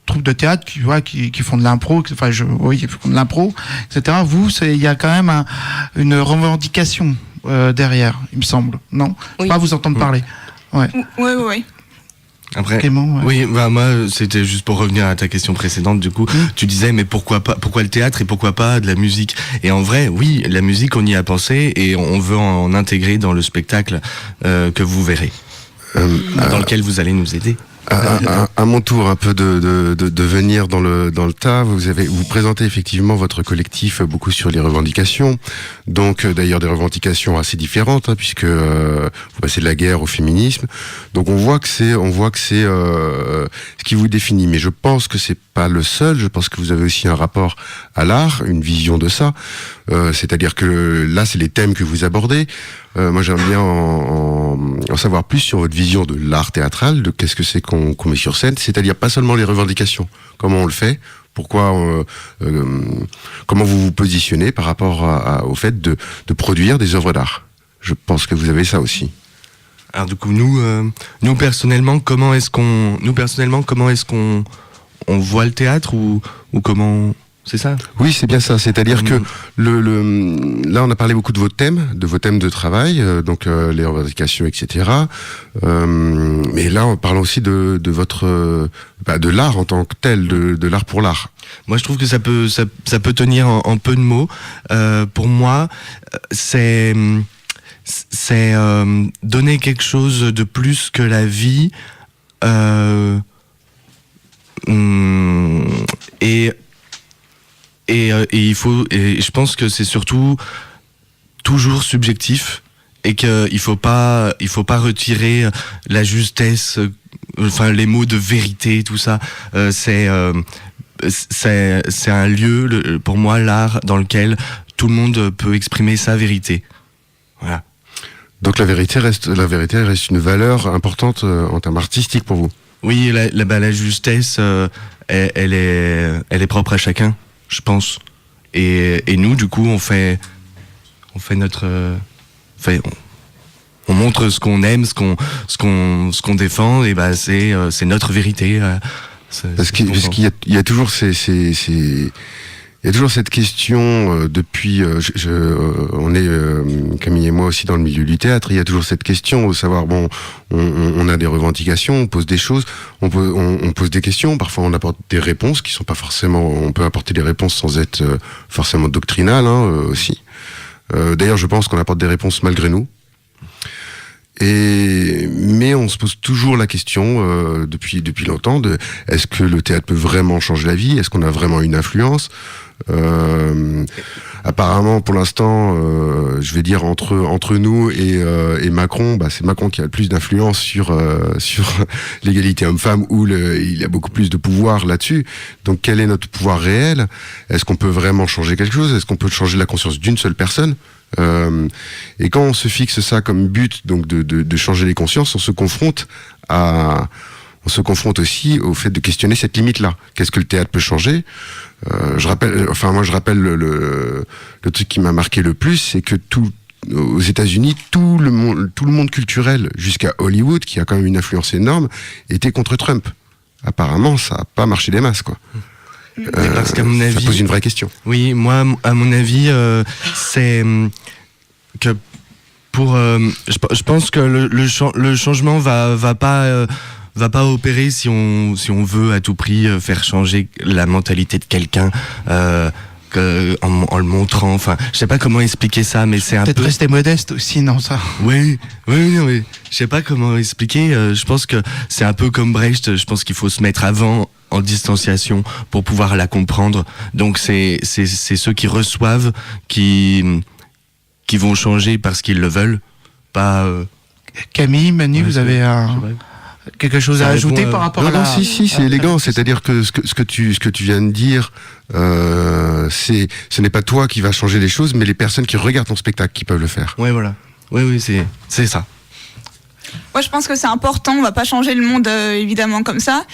troupes de théâtre qui font de l'impro, qui font de l'impro, etc. Vous, il y a quand même une revendication derrière, il me semble, non? Je ne pas vous entendre parler. Ouais. Oui. Après, Clément, oui, moi, c'était juste pour revenir à ta question précédente. Du coup, tu disais, mais pourquoi le théâtre et pourquoi pas de la musique? Et en vrai, oui, la musique, on y a pensé et on veut en intégrer dans le spectacle que vous verrez, dans lequel vous allez nous aider. À mon tour un peu de venir dans le tas, vous présentez effectivement votre collectif beaucoup sur les revendications, donc d'ailleurs des revendications assez différentes puisque vous passez de la guerre au féminisme, donc on voit que c'est ce qui vous définit, mais je pense que c'est pas le seul, je pense que vous avez aussi un rapport à l'art, une vision de ça, c'est-à-dire que là c'est les thèmes que vous abordez. Moi j'aimerais bien en savoir plus sur votre vision de l'art théâtral, de qu'est-ce que c'est qu'on met sur scène, c'est-à-dire pas seulement les revendications, comment on le fait, pourquoi, comment vous vous positionnez par rapport au fait de produire des œuvres d'art. Je pense que vous avez ça aussi. Alors du coup nous personnellement comment est-ce qu'on voit le théâtre ou comment... C'est ça? Oui, c'est bien ça. C'est-à-dire que là, on a parlé beaucoup de vos thèmes de travail, donc les revendications, etc. Mais là, on parle aussi de votre, de l'art en tant que tel, de l'art pour l'art. Moi, je trouve que ça peut tenir en peu de mots. Pour moi, c'est donner quelque chose de plus que la vie. Et je pense que c'est surtout toujours subjectif et qu'il faut pas retirer la justesse, enfin les mots de vérité, tout ça. C'est un lieu, pour moi, l'art dans lequel tout le monde peut exprimer sa vérité. Voilà. Donc la vérité reste une valeur importante en termes artistiques pour vous. Oui, la justesse, elle est propre à chacun, je pense. Et nous, du coup, on fait notre, on montre ce qu'on aime, ce qu'on défend, et bah c'est notre vérité. Parce qu'il y a toujours il y a toujours cette question depuis on est Camille et moi aussi dans le milieu du théâtre, il y a toujours cette question de savoir bon on a des revendications, on pose des choses, on pose des questions, parfois on apporte des réponses qui sont pas forcément, on peut apporter des réponses sans être forcément doctrinal aussi. D'ailleurs je pense qu'on apporte des réponses malgré nous. Mais on se pose toujours la question depuis longtemps de est-ce que le théâtre peut vraiment changer la vie, est-ce qu'on a vraiment une influence. Apparemment pour l'instant je vais dire entre nous et Macron, c'est Macron qui a le plus d'influence sur l'égalité homme-femme, où il a beaucoup plus de pouvoir là-dessus. Donc quel est notre pouvoir réel? Est-ce qu'on peut vraiment changer quelque chose? Est-ce qu'on peut changer la conscience d'une seule personne? Et quand on se fixe ça comme but, donc de changer les consciences, on se confronte aussi au fait de questionner cette limite-là. Qu'est-ce que le théâtre peut changer? Je rappelle le truc qui m'a marqué le plus, c'est que aux États-Unis, tout le monde culturel, jusqu'à Hollywood, qui a quand même une influence énorme, était contre Trump. Apparemment, ça n'a pas marché des masses, quoi. Parce qu'à mon avis, ça pose une vraie question. Oui, moi, à mon avis, c'est que je pense que le changement va pas opérer si on veut à tout prix faire changer la mentalité de quelqu'un en le montrant. Enfin, je sais pas comment expliquer ça, mais c'est un peu. Peut-être rester modeste aussi, non ça. Oui, non, mais je sais pas comment expliquer. Je pense que c'est un peu comme Brecht. Je pense qu'il faut se mettre avant en distanciation pour pouvoir la comprendre. Donc c'est ceux qui reçoivent qui vont changer parce qu'ils le veulent, pas. Camille, Manu, vous avez quelque chose à ajouter par rapport à la... Non, si, c'est élégant. C'est-à-dire que ce que tu viens de dire, ce n'est pas toi qui va changer les choses, mais les personnes qui regardent ton spectacle qui peuvent le faire. Ouais, voilà. Oui, c'est ça. Moi, je pense que c'est important. On va pas changer le monde évidemment comme ça.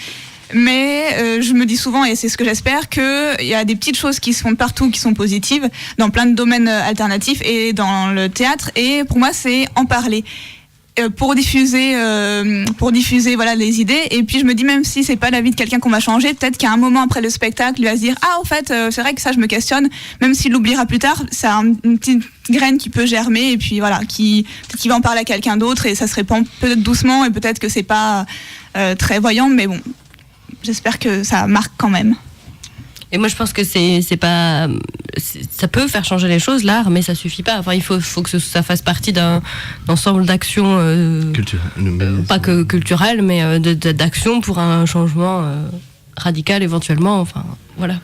Mais je me dis souvent, et c'est ce que j'espère, qu'il y a des petites choses qui se font partout, qui sont positives, dans plein de domaines alternatifs et dans le théâtre. Et pour moi, c'est en parler. Pour diffuser voilà les idées. Et puis je me dis, même si c'est pas la vie de quelqu'un qu'on va changer, peut-être qu'à un moment après le spectacle, il va se dire en fait c'est vrai que ça je me questionne, même s'il l'oubliera plus tard, c'est une petite graine qui peut germer et puis voilà qui va en parler à quelqu'un d'autre et ça se répand peut-être doucement et peut-être que c'est pas très voyant, mais bon, j'espère que ça marque quand même. Et moi, je pense que ça peut faire changer les choses, l'art, mais ça suffit pas. Enfin, il faut que ça fasse partie d'un ensemble d'actions pas que culturelles, mais d'actions pour un changement radical éventuellement. Enfin, voilà.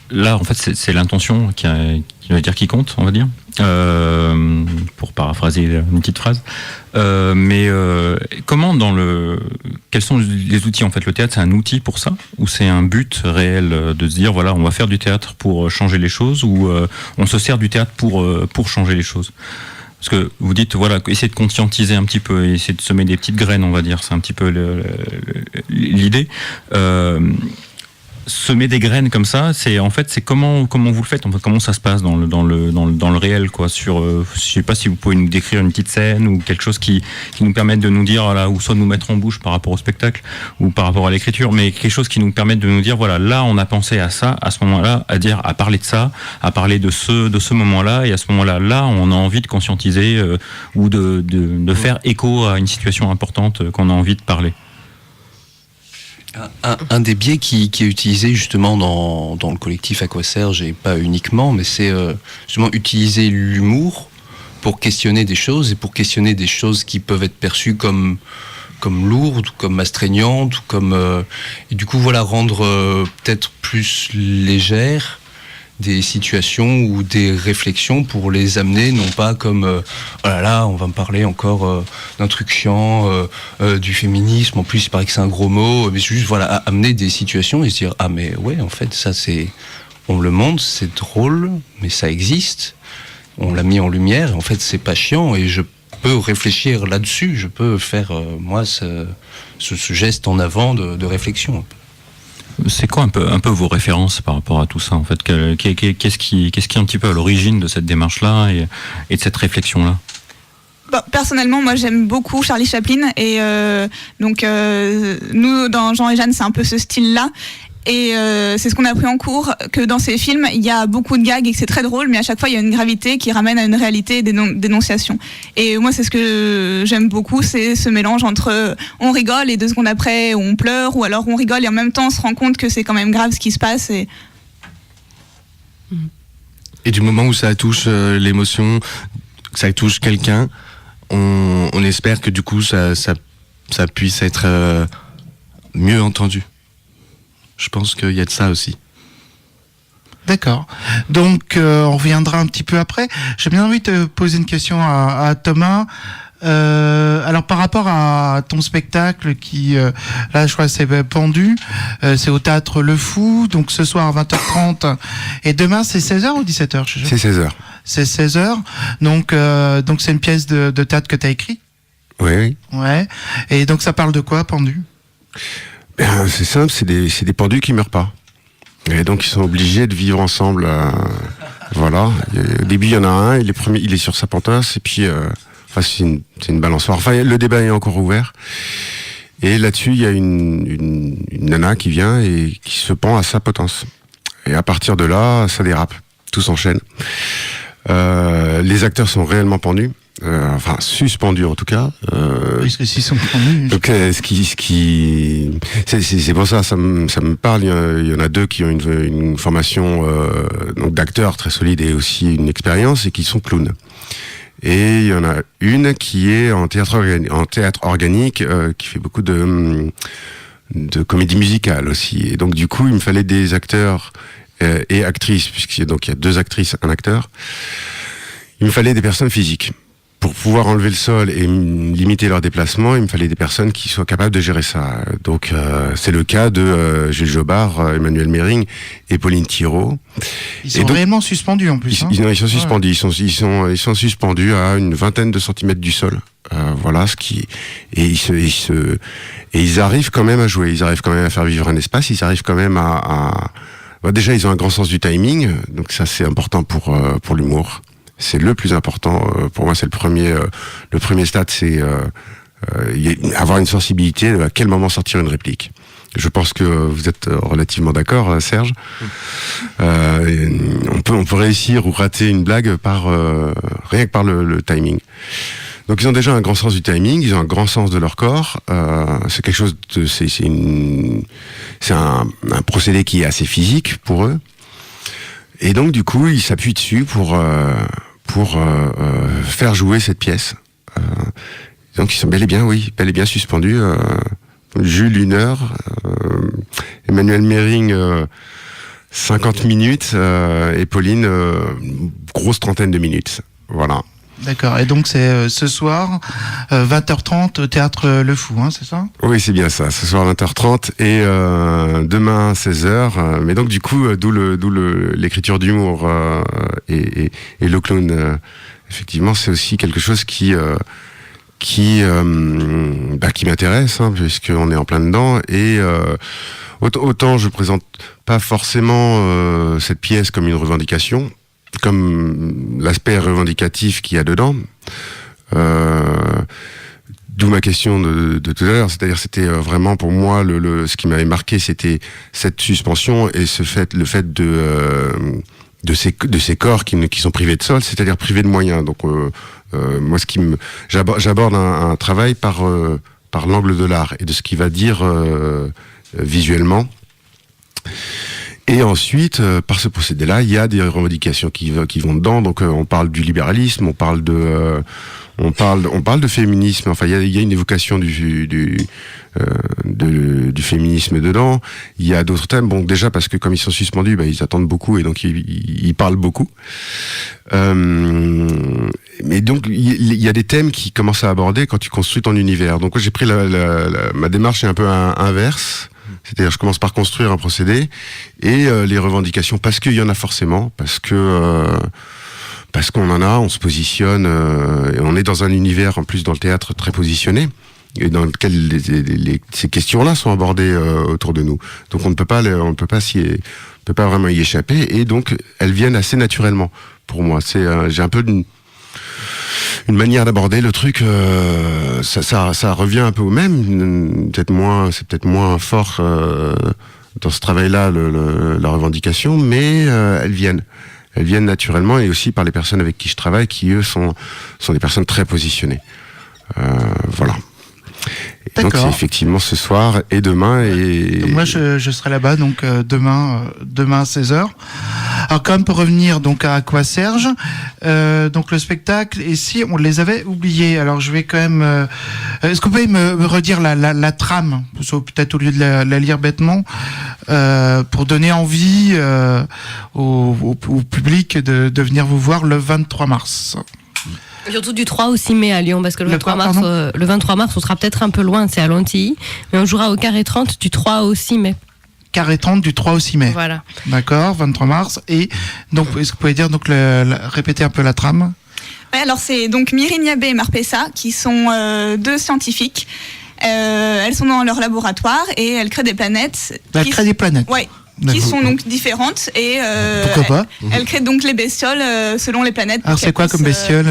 Là, en fait, c'est l'intention qui compte, on va dire, pour paraphraser une petite phrase. Mais quels sont les outils en fait? Le théâtre, c'est un outil pour ça, ou c'est un but réel de se dire voilà, on va faire du théâtre pour changer les choses, ou on se sert du théâtre pour changer les choses? Parce que vous dites voilà, essayer de conscientiser un petit peu, essayer de semer des petites graines, on va dire, c'est un petit peu l'idée. Semer des graines comme ça, c'est comment vous le faites, en fait, comment ça se passe dans le réel, quoi. Je sais pas si vous pouvez nous décrire une petite scène ou quelque chose qui nous permette de nous dire voilà, ou soit nous mettre en bouche par rapport au spectacle ou par rapport à l'écriture, mais quelque chose qui nous permette de nous dire voilà, là on a pensé à ça à ce moment-là, à parler de ça, à parler de ce moment-là, et à ce moment-là on a envie de conscientiser ou de faire écho à une situation importante qu'on a envie de parler. Un des biais qui est utilisé justement dans le collectif Aquaserge, et pas uniquement, mais c'est justement utiliser l'humour pour questionner des choses, et pour questionner des choses qui peuvent être perçues comme lourdes, comme astreignantes, et du coup voilà, rendre peut-être plus légère des situations ou des réflexions pour les amener, non pas comme oh là là, on va me parler encore d'un truc chiant, du féminisme, en plus il paraît que c'est un gros mot, mais juste voilà, amener des situations et se dire ah mais ouais, en fait ça c'est, on le montre, c'est drôle, mais ça existe, on l'a mis en lumière, et en fait c'est pas chiant, et je peux réfléchir là-dessus, je peux faire moi ce geste en avant de réflexion. C'est quoi un peu vos références par rapport à tout ça en fait? Qu'est-ce qui est un petit peu à l'origine de cette démarche-là et de cette réflexion-là? Personnellement, moi j'aime beaucoup Charlie Chaplin et nous dans Jean et Jeanne c'est un peu ce style-là. Et c'est ce qu'on a appris en cours, que dans ces films, il y a beaucoup de gags et que c'est très drôle, mais à chaque fois, il y a une gravité qui ramène à une réalité et des dénonciations. Et moi, c'est ce que j'aime beaucoup, c'est ce mélange entre on rigole et 2 secondes après, on pleure, ou alors on rigole et en même temps, on se rend compte que c'est quand même grave ce qui se passe. Et du moment où ça touche l'émotion, que ça touche quelqu'un, on espère que du coup, ça puisse être mieux entendu. Je pense qu'il y a de ça aussi. D'accord. Donc, on reviendra un petit peu après. J'ai bien envie de te poser une question à Thomas. Alors, par rapport à ton spectacle qui, là, je crois, c'est Pendu, c'est au Théâtre Le Fou, donc ce soir à 20h30. Et demain, c'est 16h ou 17h? C'est 16h. C'est 16h. Donc c'est une pièce de théâtre que tu as écrit? Oui. Ouais. Et donc, ça parle de quoi, Pendu? Ben, c'est simple, c'est des pendus qui meurent pas. Et donc ils sont obligés de vivre ensemble. Voilà. Au début, il y en a un, il est sur sa pentasse, et puis c'est une balançoire. Enfin, le débat est encore ouvert. Et là-dessus, il y a une nana qui vient et qui se pend à sa potence. Et à partir de là, ça dérape. Tout s'enchaîne. Les acteurs sont réellement pendus. Suspendus en tout cas. Puisque s'ils sont pendus. Donc, c'est pour ça me parle. Il y en a 2 qui ont une formation donc d'acteurs très solide et aussi une expérience et qui sont clowns. Et il y en a une qui est en théâtre organique, qui fait beaucoup de comédie musicale aussi. Et donc du coup, il me fallait des acteurs et actrices, puisqu'il y a 2 actrices, 1 acteur. Il me fallait des personnes physiques. Pour pouvoir enlever le sol et limiter leurs déplacements, il me fallait des personnes qui soient capables de gérer ça. Donc c'est le cas de Jules Jobard, Emmanuel Mering et Pauline Thiraud. Ils sont réellement suspendus en plus. Ils sont suspendus. Ils sont suspendus à une vingtaine de centimètres du sol. Voilà ce qui et ils arrivent quand même à jouer. Ils arrivent quand même à faire vivre un espace. Ils arrivent quand même déjà ils ont un grand sens du timing. Donc ça c'est important pour l'humour. C'est le plus important. Pour moi, c'est le premier stade, c'est avoir une sensibilité à quel moment sortir une réplique. Je pense que vous êtes relativement d'accord, Serge. On peut réussir ou rater une blague rien que par le timing. Donc ils ont déjà un grand sens du timing, ils ont un grand sens de leur corps. C'est quelque chose c'est un procédé qui est assez physique pour eux. Et donc du coup, ils s'appuient dessus pour faire jouer cette pièce. Donc ils sont bel et bien suspendus. Jules 1 heure, Emmanuel Mering 50 minutes et Pauline grosse trentaine de minutes. Voilà. D'accord. Et donc c'est ce soir 20h30 au Théâtre Le Fou, hein, c'est ça? Oui, c'est bien ça. Ce soir 20h30 et demain 16h. Mais donc du coup, d'où l'écriture d'humour et le clown. Effectivement, c'est aussi quelque chose qui m'intéresse, hein, puisqu'on est en plein dedans. Et autant je présente pas forcément cette pièce comme une revendication, comme l'aspect revendicatif qu'il y a dedans. D'où ma question de tout à l'heure, c'est-à-dire c'était vraiment pour moi ce qui m'avait marqué, c'était cette suspension et le fait de ces corps qui sont privés de sol, c'est-à-dire privés de moyens. Donc moi, j'aborde un travail par l'angle de l'art et de ce qu'il va dire visuellement. Et ensuite, par ce procédé-là, il y a des revendications qui vont dedans. Donc, on parle du libéralisme, on parle on parle de féminisme. Enfin, il y a une évocation du féminisme dedans. Il y a d'autres thèmes. Bon, déjà parce que comme ils sont suspendus, ils attendent beaucoup et donc ils parlent beaucoup. Mais donc il y a des thèmes qui commencent à aborder quand tu construis ton univers. Donc j'ai pris ma démarche est un peu inverse. C'est-à-dire, je commence par construire un procédé et les revendications, parce qu'il y en a forcément, parce qu'on en a, on se positionne, et on est dans un univers en plus dans le théâtre très positionné, et dans lequel ces questions-là sont abordées autour de nous. Donc on ne peut pas vraiment y échapper, et donc elles viennent assez naturellement pour moi. J'ai un peu une manière d'aborder le truc, ça revient un peu au même, c'est peut-être moins fort dans ce travail-là, la revendication, mais elles viennent naturellement, et aussi par les personnes avec qui je travaille, qui eux sont des personnes très positionnées. Voilà. Et donc c'est effectivement ce soir et demain. Et donc moi je serai là-bas donc demain à 16h. Alors quand même pour revenir donc à Aqua Serge, donc le spectacle, et si on les avait oubliés, alors je vais quand même est-ce que vous pouvez me redire la trame, peut-être au lieu de la lire bêtement, pour donner envie au public de venir vous voir le 23 mars. Surtout du 3 au 6 mai à Lyon, parce que le 23 mars, on sera peut-être un peu loin, c'est à Lantilly, mais on jouera au Carré 30 du 3 au 6 mai. Carré 30 du 3 au 6 mai. Voilà. D'accord, 23 mars. Et donc, est-ce que vous pouvez dire, donc, répéter un peu la trame? Ouais, alors c'est donc Myriam Yabé et Marpessa, qui sont deux scientifiques. Elles sont dans leur laboratoire et elles créent des planètes. Elles créent des planètes. Ouais. Qui sont donc différentes et elles créent donc les bestioles selon les planètes. Alors c'est quoi comme bestioles?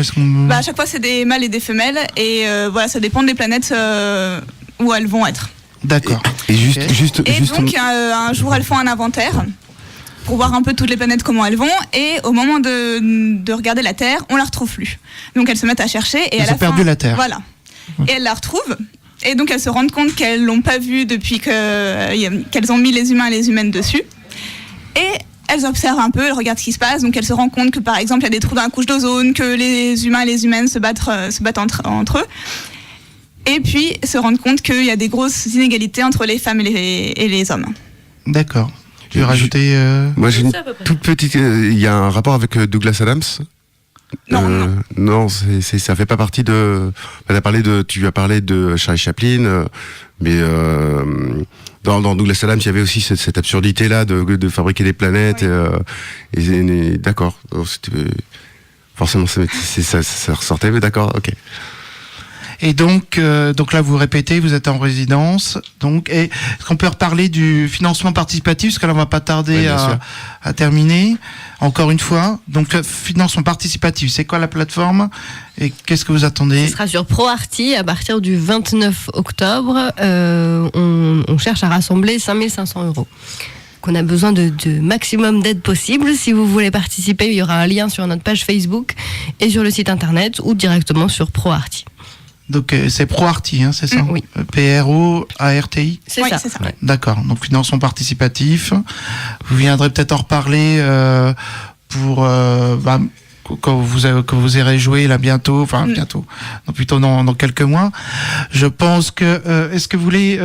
À chaque fois c'est des mâles et des femelles et voilà, ça dépend des planètes où elles vont être. D'accord. Et donc un jour elles font un inventaire pour voir un peu toutes les planètes comment elles vont, et au moment de regarder la Terre, on la retrouve plus. Donc elles se mettent à chercher et elles ont perdu la Terre. Voilà. Et elles la retrouvent. Et donc elles se rendent compte qu'elles l'ont pas vue depuis qu'elles ont mis les humains et les humaines dessus. Et elles observent un peu, elles regardent ce qui se passe. Donc elles se rendent compte que par exemple il y a des trous dans la couche d'ozone, que les humains et les humaines se battent entre eux. Et puis se rendent compte qu'il y a des grosses inégalités entre les femmes et les hommes. D'accord. Tu veux rajouter Moi j'ai une toute petite. Il y a un rapport avec Douglas Adams. Non, ça fait pas partie de. Tu as parlé de Charlie Chaplin, mais dans Douglas Adams, il y avait aussi cette absurdité-là de fabriquer des planètes. Et d'accord. Forcément, ça ressortait, mais d'accord, ok. Et donc là, vous répétez, vous êtes en résidence. Donc, est-ce qu'on peut reparler du financement participatif, parce que là, on va pas tarder à terminer. Encore une fois, donc financement participatif, c'est quoi la plateforme et qu'est-ce que vous attendez? Ce sera sur ProArty à partir du 29 octobre. On cherche à rassembler 5 500 €. Qu'on a besoin de maximum d'aide possible. Si vous voulez participer, il y aura un lien sur notre page Facebook et sur le site internet ou directement sur ProArty. Donc c'est ProArty, c'est ça? Oui. PROARTI? C'est ça. Ouais. D'accord, donc financement participatif. Vous viendrez peut-être en reparler pour quand vous irez jouer là bientôt, plutôt dans quelques mois. Je pense que est-ce que vous voulez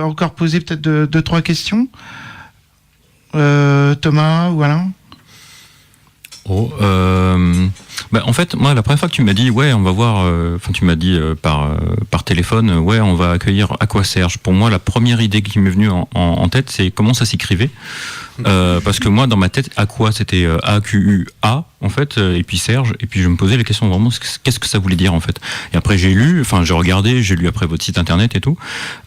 encore poser peut-être deux, trois questions, Thomas ou Alain? En fait, moi, la première fois que tu m'as dit, on va voir, tu m'as dit par téléphone, on va accueillir Aqua Serge. Pour moi, la première idée qui m'est venue en tête, c'est comment ça s'écrivait. Parce que moi, dans ma tête, Aqua, c'était A-Q-U-A, en fait, et puis Serge, et puis je me posais la question vraiment, qu'est-ce que ça voulait dire, en fait. Et après, j'ai lu après votre site internet et tout.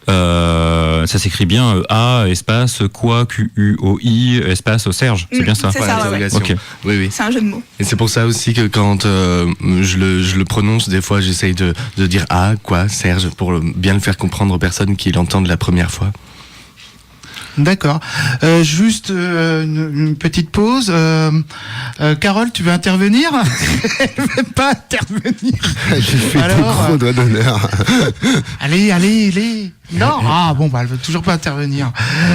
Ça s'écrit bien A, espace, quoi, Q-U-O-I, espace, Serge. C'est bien ça? C'est ça, ouais. Okay. Oui. C'est un jeu de mots. Et c'est pour ça aussi que quand je le prononce, des fois, j'essaye de dire A, quoi, Serge, pour bien le faire comprendre aux personnes qui l'entendent la première fois. D'accord. Juste une petite pause. Carole, tu veux intervenir? Elle ne veut pas intervenir. Je fais tout gros doigt d'honneur. Allez. Non. Elle veut toujours pas intervenir.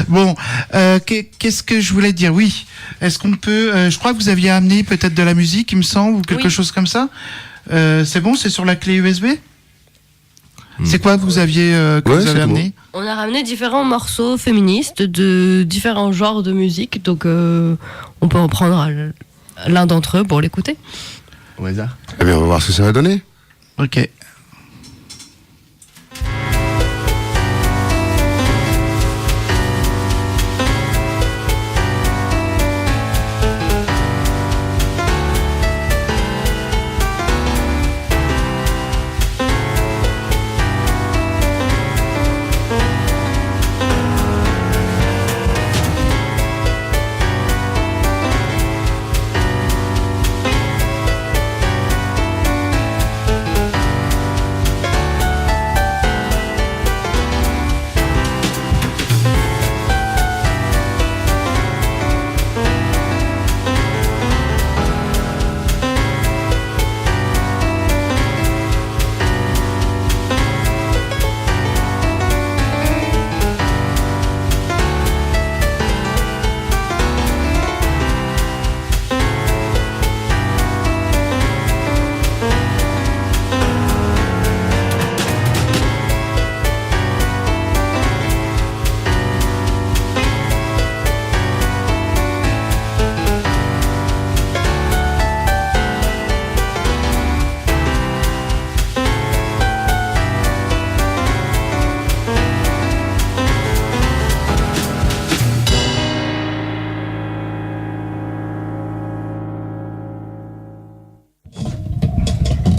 Bon, qu'est-ce que je voulais dire? Oui. Est-ce qu'on peut... je crois que vous aviez amené peut-être de la musique, il me semble, ou quelque chose comme ça. C'est bon, c'est sur la clé USB. C'est quoi vous aviez que Ouais, vous avez c'est amené? On a ramené différents morceaux féministes de différents genres de musique, donc on peut en prendre l'un d'entre eux pour l'écouter. Au hasard. Eh bien, on va voir ce que ça va donner. Ok.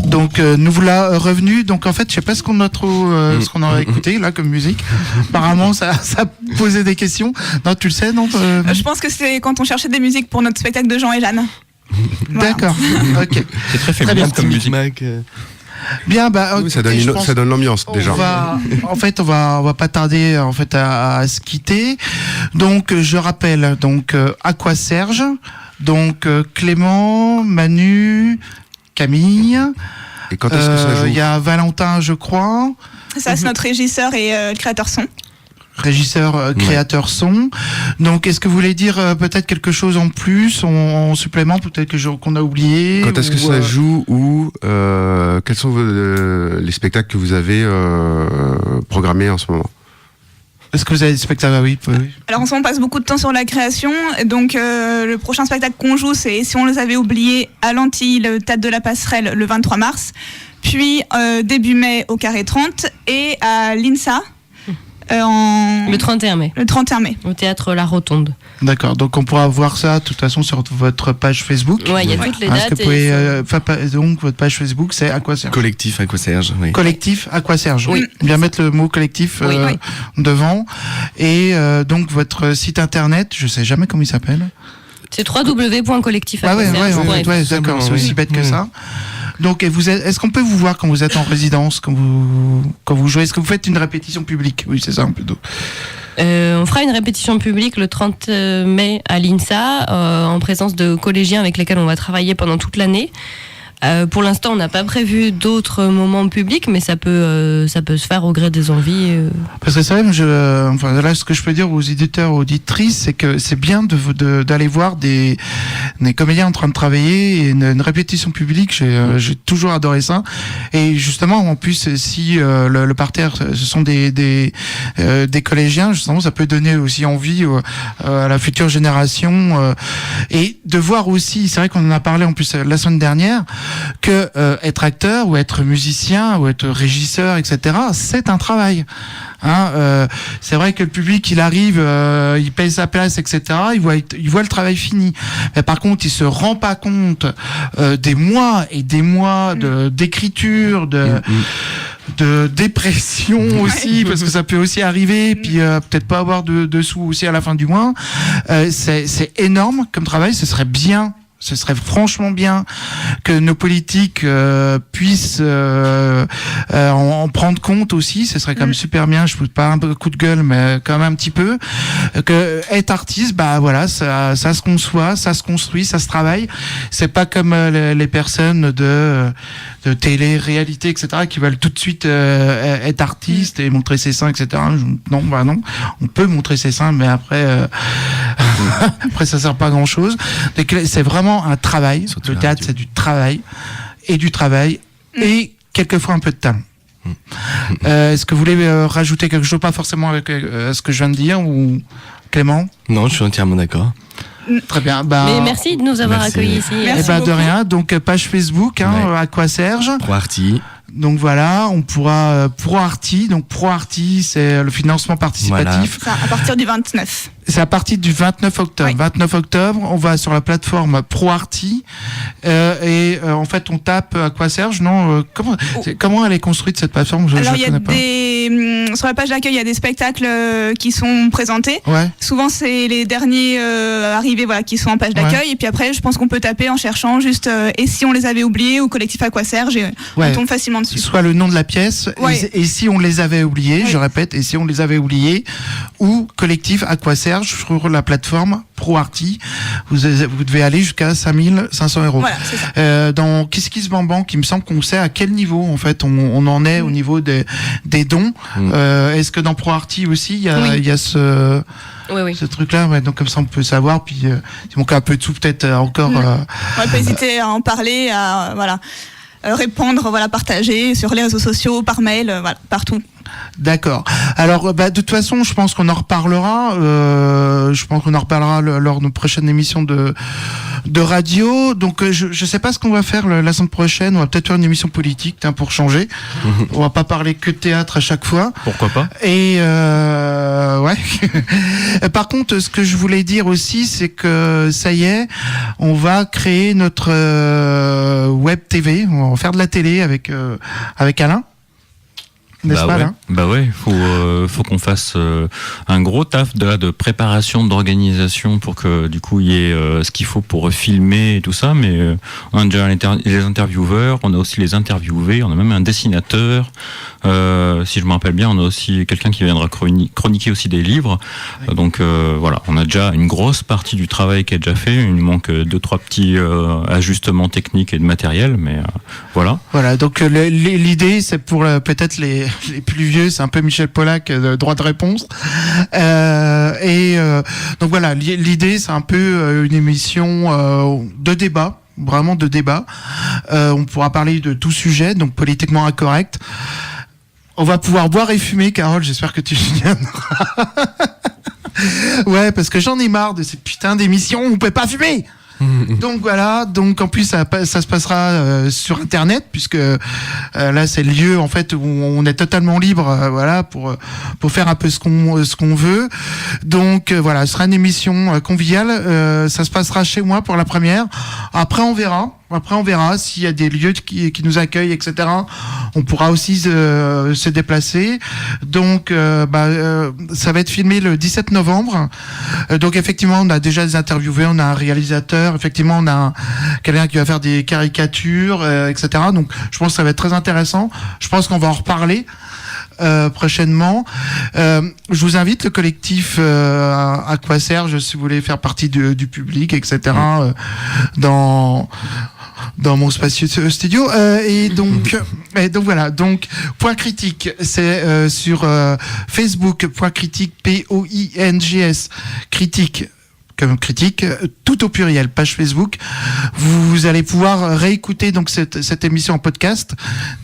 Donc nous voilà revenus. Donc en fait, je sais pas ce qu'on a ce qu'on a écouté là comme musique. Apparemment, ça posait des questions. Non, tu le sais, non Je pense que c'est quand on cherchait des musiques pour notre spectacle de Jean et Jeanne. Voilà. D'accord. Ok. C'est très bien. féminin comme musique. Bien, bah Oui, ça écoutez, je pense ça donne l'ambiance déjà. En fait, on va pas tarder en fait à se quitter. Donc je rappelle donc Aqua Serge, donc Clément, Manu, Camille. Et quand est-ce que ça joue? Il y a Valentin, je crois. Ça, c'est notre régisseur et créateur son. Régisseur, créateur son. Donc, est-ce que vous voulez dire peut-être quelque chose en plus, en supplément, peut-être qu'on a oublié? Quand est-ce que ça joue ou quels sont les spectacles que vous avez programmés en ce moment? Est-ce que vous avez des spectacles? Oui. Alors en ce moment, on passe beaucoup de temps sur la création. Donc le prochain spectacle qu'on joue, c'est Si on les avait oubliés à l'Antilles, le Théâtre de la Passerelle, le 23 mars. Puis début mai au Carré 30 et à l'INSA. Le 31 mai. Le 31 mai. Au théâtre La Rotonde. D'accord, donc on pourra voir ça de toute façon sur votre page Facebook. Ouais, il y a toutes les Est-ce dates. que vous pouvez, donc votre page Facebook, c'est Aqua Serge. Collectif Aqua Serge, oui. Collectif Aqua Serge. Oui. Bien mettre le mot collectif Oui. devant. Et donc votre site internet, je sais jamais comment il s'appelle. C'est www.collectifaquaserge.fr. Ouais, d'accord, c'est aussi bête que ça. Donc, est-ce qu'on peut vous voir quand vous êtes en résidence, quand vous jouez? Est-ce que vous faites une répétition publique? Oui, c'est ça, plutôt. On fera une répétition publique le 30 mai à l'INSA, en présence de collégiens avec lesquels on va travailler pendant toute l'année. Pour l'instant, on n'a pas prévu d'autres moments publics, mais ça peut se faire au gré des envies. Parce que c'est vrai, là, ce que je peux dire aux éditeurs, aux auditrices, c'est que c'est bien d'aller voir des comédiens en train de travailler, et une répétition publique. J'ai toujours adoré ça. Et justement, en plus, si le parterre, ce sont des collégiens, justement, ça peut donner aussi envie à la future génération, et de voir aussi. C'est vrai qu'on en a parlé en plus la semaine dernière. Que être acteur ou être musicien ou être régisseur, etc., c'est un travail. C'est vrai que le public, il arrive, il paye sa place, etc., il voit le travail fini. Mais par contre, il se rend pas compte des mois et des mois d'écriture, de dépression aussi, parce que ça peut aussi arriver, puis peut-être pas avoir de sous aussi à la fin du mois. C'est énorme comme travail, ce serait ce serait franchement bien que nos politiques puissent en prendre compte aussi. Ce serait quand même super bien. Je ne pas un coup de gueule, mais quand même un petit peu. Que être artiste, bah voilà, ça se conçoit, ça se construit, ça se travaille. C'est pas comme les personnes de télé-réalité, etc., qui veulent tout de suite être artiste et montrer ses seins, etc. Non, on peut montrer ses seins, mais après, après ça sert pas à grand chose. Donc c'est vraiment un travail. Le théâtre, c'est du travail. et du travail et quelquefois un peu de talent. Est-ce que vous voulez rajouter quelque chose, pas forcément avec ce que je viens de dire, ou Clément? Non, je suis entièrement d'accord. Très bien. Mais merci de nous avoir accueillis ici. Merci de beaucoup. rien. Donc page Facebook, Aquaserge. ProArty. Donc voilà, on pourra ProArty. Donc ProArty, c'est le financement participatif. Ça, à partir du 29. C'est à partir du 29 octobre. Oui. 29 octobre, on va sur la plateforme ProArty en fait on tape Aquaserge. Non, comment elle est construite cette plateforme? Alors il y a connais pas. sur la page d'accueil, il y a des spectacles qui sont présentés. Ouais. Souvent c'est les derniers arrivés qui sont en page d'accueil et puis après je pense qu'on peut taper en cherchant juste et si on les avait oubliés ou collectif Aquaserge et on tombe facilement dessus. Soit le nom de la pièce et si on les avait oubliés, je répète, et si on les avait oubliés, ou collectif Aquaserge sur la plateforme ProArty, vous devez aller jusqu'à 5 500 €. Voilà, c'est ça. Dans Kiss Kiss Bang Bang, il me semble qu'on sait à quel niveau en fait on en est au niveau des dons. Est-ce que dans ProArty aussi il y a ce ce truc-là, donc comme ça on peut savoir. Puis si on a un peu de sous peut-être encore. On va pas hésiter à en parler, à répondre, partager sur les réseaux sociaux, par mail, partout. D'accord. Alors, de toute façon, je pense qu'on en reparlera. Lors de nos prochaines émissions de radio. Donc, je sais pas ce qu'on va faire la semaine prochaine. On va peut-être faire une émission politique, pour changer. On va pas parler que de théâtre à chaque fois. Pourquoi pas? Et Par contre, ce que je voulais dire aussi, c'est que ça y est, on va créer notre web TV. On va faire de la télé avec Alain. N'est-ce pas, là? Bah ouais, faut qu'on fasse un gros taf de préparation, d'organisation pour que du coup il y ait ce qu'il faut pour filmer et tout ça. Mais on a déjà les intervieweurs, on a aussi les interviewés, on a même un dessinateur. Si je me rappelle bien, on a aussi quelqu'un qui viendra chroniquer aussi des livres. Donc voilà, on a déjà une grosse partie du travail qui est déjà fait. Il nous manque 2-3 petits ajustements techniques et de matériel, mais voilà. Voilà, donc l'idée c'est pour peut-être les plus vieux, c'est un peu Michel Pollack, droit de réponse. Donc voilà, l'idée c'est un peu une émission de débat. Vraiment de débat. On pourra parler de tout sujet, donc politiquement incorrect. On va pouvoir boire et fumer, Carole, j'espère que tu viendras. Ouais, parce que j'en ai marre de ces putains d'émissions où on peut pas fumer. Donc voilà, donc en plus ça se passera sur internet puisque là c'est le lieu en fait où on est totalement libre pour faire un peu ce qu'on veut. Donc voilà, ce sera une émission conviviale, ça se passera chez moi pour la première. Après on verra s'il y a des lieux qui nous accueillent, etc. On pourra aussi se déplacer. Donc, ça va être filmé le 17 novembre. Donc, effectivement, on a déjà des interviewés, on a un réalisateur, effectivement, on a quelqu'un qui va faire des caricatures, etc. Donc, je pense que ça va être très intéressant. Je pense qu'on va en reparler. Prochainement. Je vous invite, le collectif Aquaserge, si vous voulez faire partie du public, etc. Dans mon spacieux studio. Et donc voilà. Donc, Point Critique, c'est sur Facebook, Point Critique, POINGS, critique. Comme critique, tout au pluriel, page Facebook. Vous allez pouvoir réécouter donc cette émission en podcast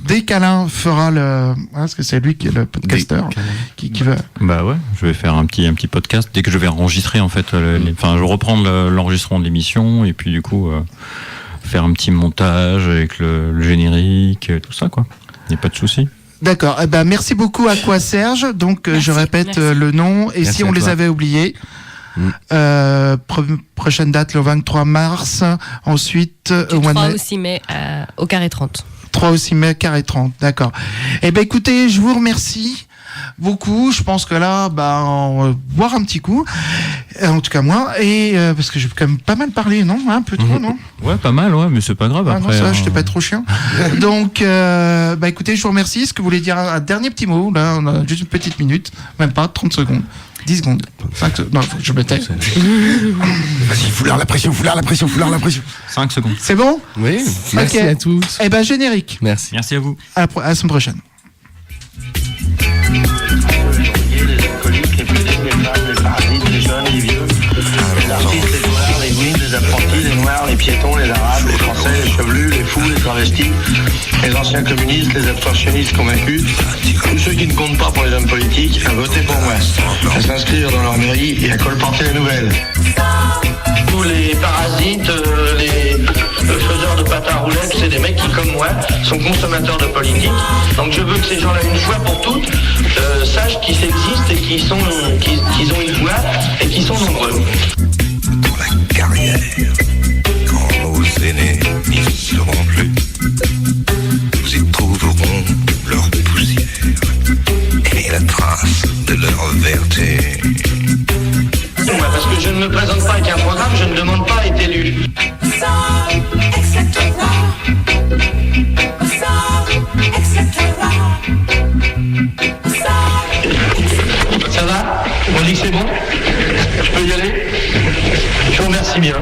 dès qu'Alain fera parce que c'est lui qui est le podcasteur qui va. Bah ouais, je vais faire un petit podcast dès que je vais enregistrer en fait. Je vais reprendre l'enregistrement de l'émission et puis du coup faire un petit montage avec le générique, tout ça quoi. Il n'y a pas de souci. D'accord. Merci beaucoup Aquaserge. Donc je répète le nom et si on les avait oubliés. Prochaine date le 23 mars, ensuite au 3 au 6 mai au Carré 30. 3 au 6 mai, Carré 30, d'accord. Écoutez, je vous remercie beaucoup. Je pense que là, on va boire un petit coup, en tout cas moi, et parce que j'ai quand même pas mal parlé, non? Un peu trop, non? Ouais, pas mal, ouais, mais c'est pas grave. Après, non, ça, j'étais pas trop chiant. Donc, écoutez, je vous remercie. Est-ce que vous voulez dire un dernier petit mot? Là, on a juste une petite minute, même pas 30 secondes. 10 secondes. 5 secondes. Non, il faut que je me taise. Vas-y, foulard la pression. 5 secondes. C'est bon? Oui, merci à tous. Générique. Merci. Merci à vous. À la semaine prochaine. Les alcooliques, les petits, les femmes, les parasites, les jeunes, les vieux, les artistes, les joueurs, les guides, les apprentis, les noirs. noirs, les piétons, les arabes, les français, les chevelus, les fous, les travestis, les anciens communistes, les abstentionnistes convaincus, tous ceux qui ne comptent pas pour les hommes politiques, à voter pour moi, à s'inscrire dans leur mairie et à colporter les nouvelles. Tous les parasites, les faiseurs de pâte à roulettes, c'est des mecs qui, comme moi, sont consommateurs de politique. Donc je veux que ces gens-là, une fois pour toutes, sachent qu'ils existent et qu'ils ont une voix et qu'ils sont nombreux. Pour la carrière, quand nos aînés n'y seront plus, nous y trouverons leur poussière et la trace de leur vertu. Parce que je ne me présente pas avec un programme, je ne demande pas à être élu. Ça va? On dit que c'est bon? Je peux y aller? Je vous remercie bien.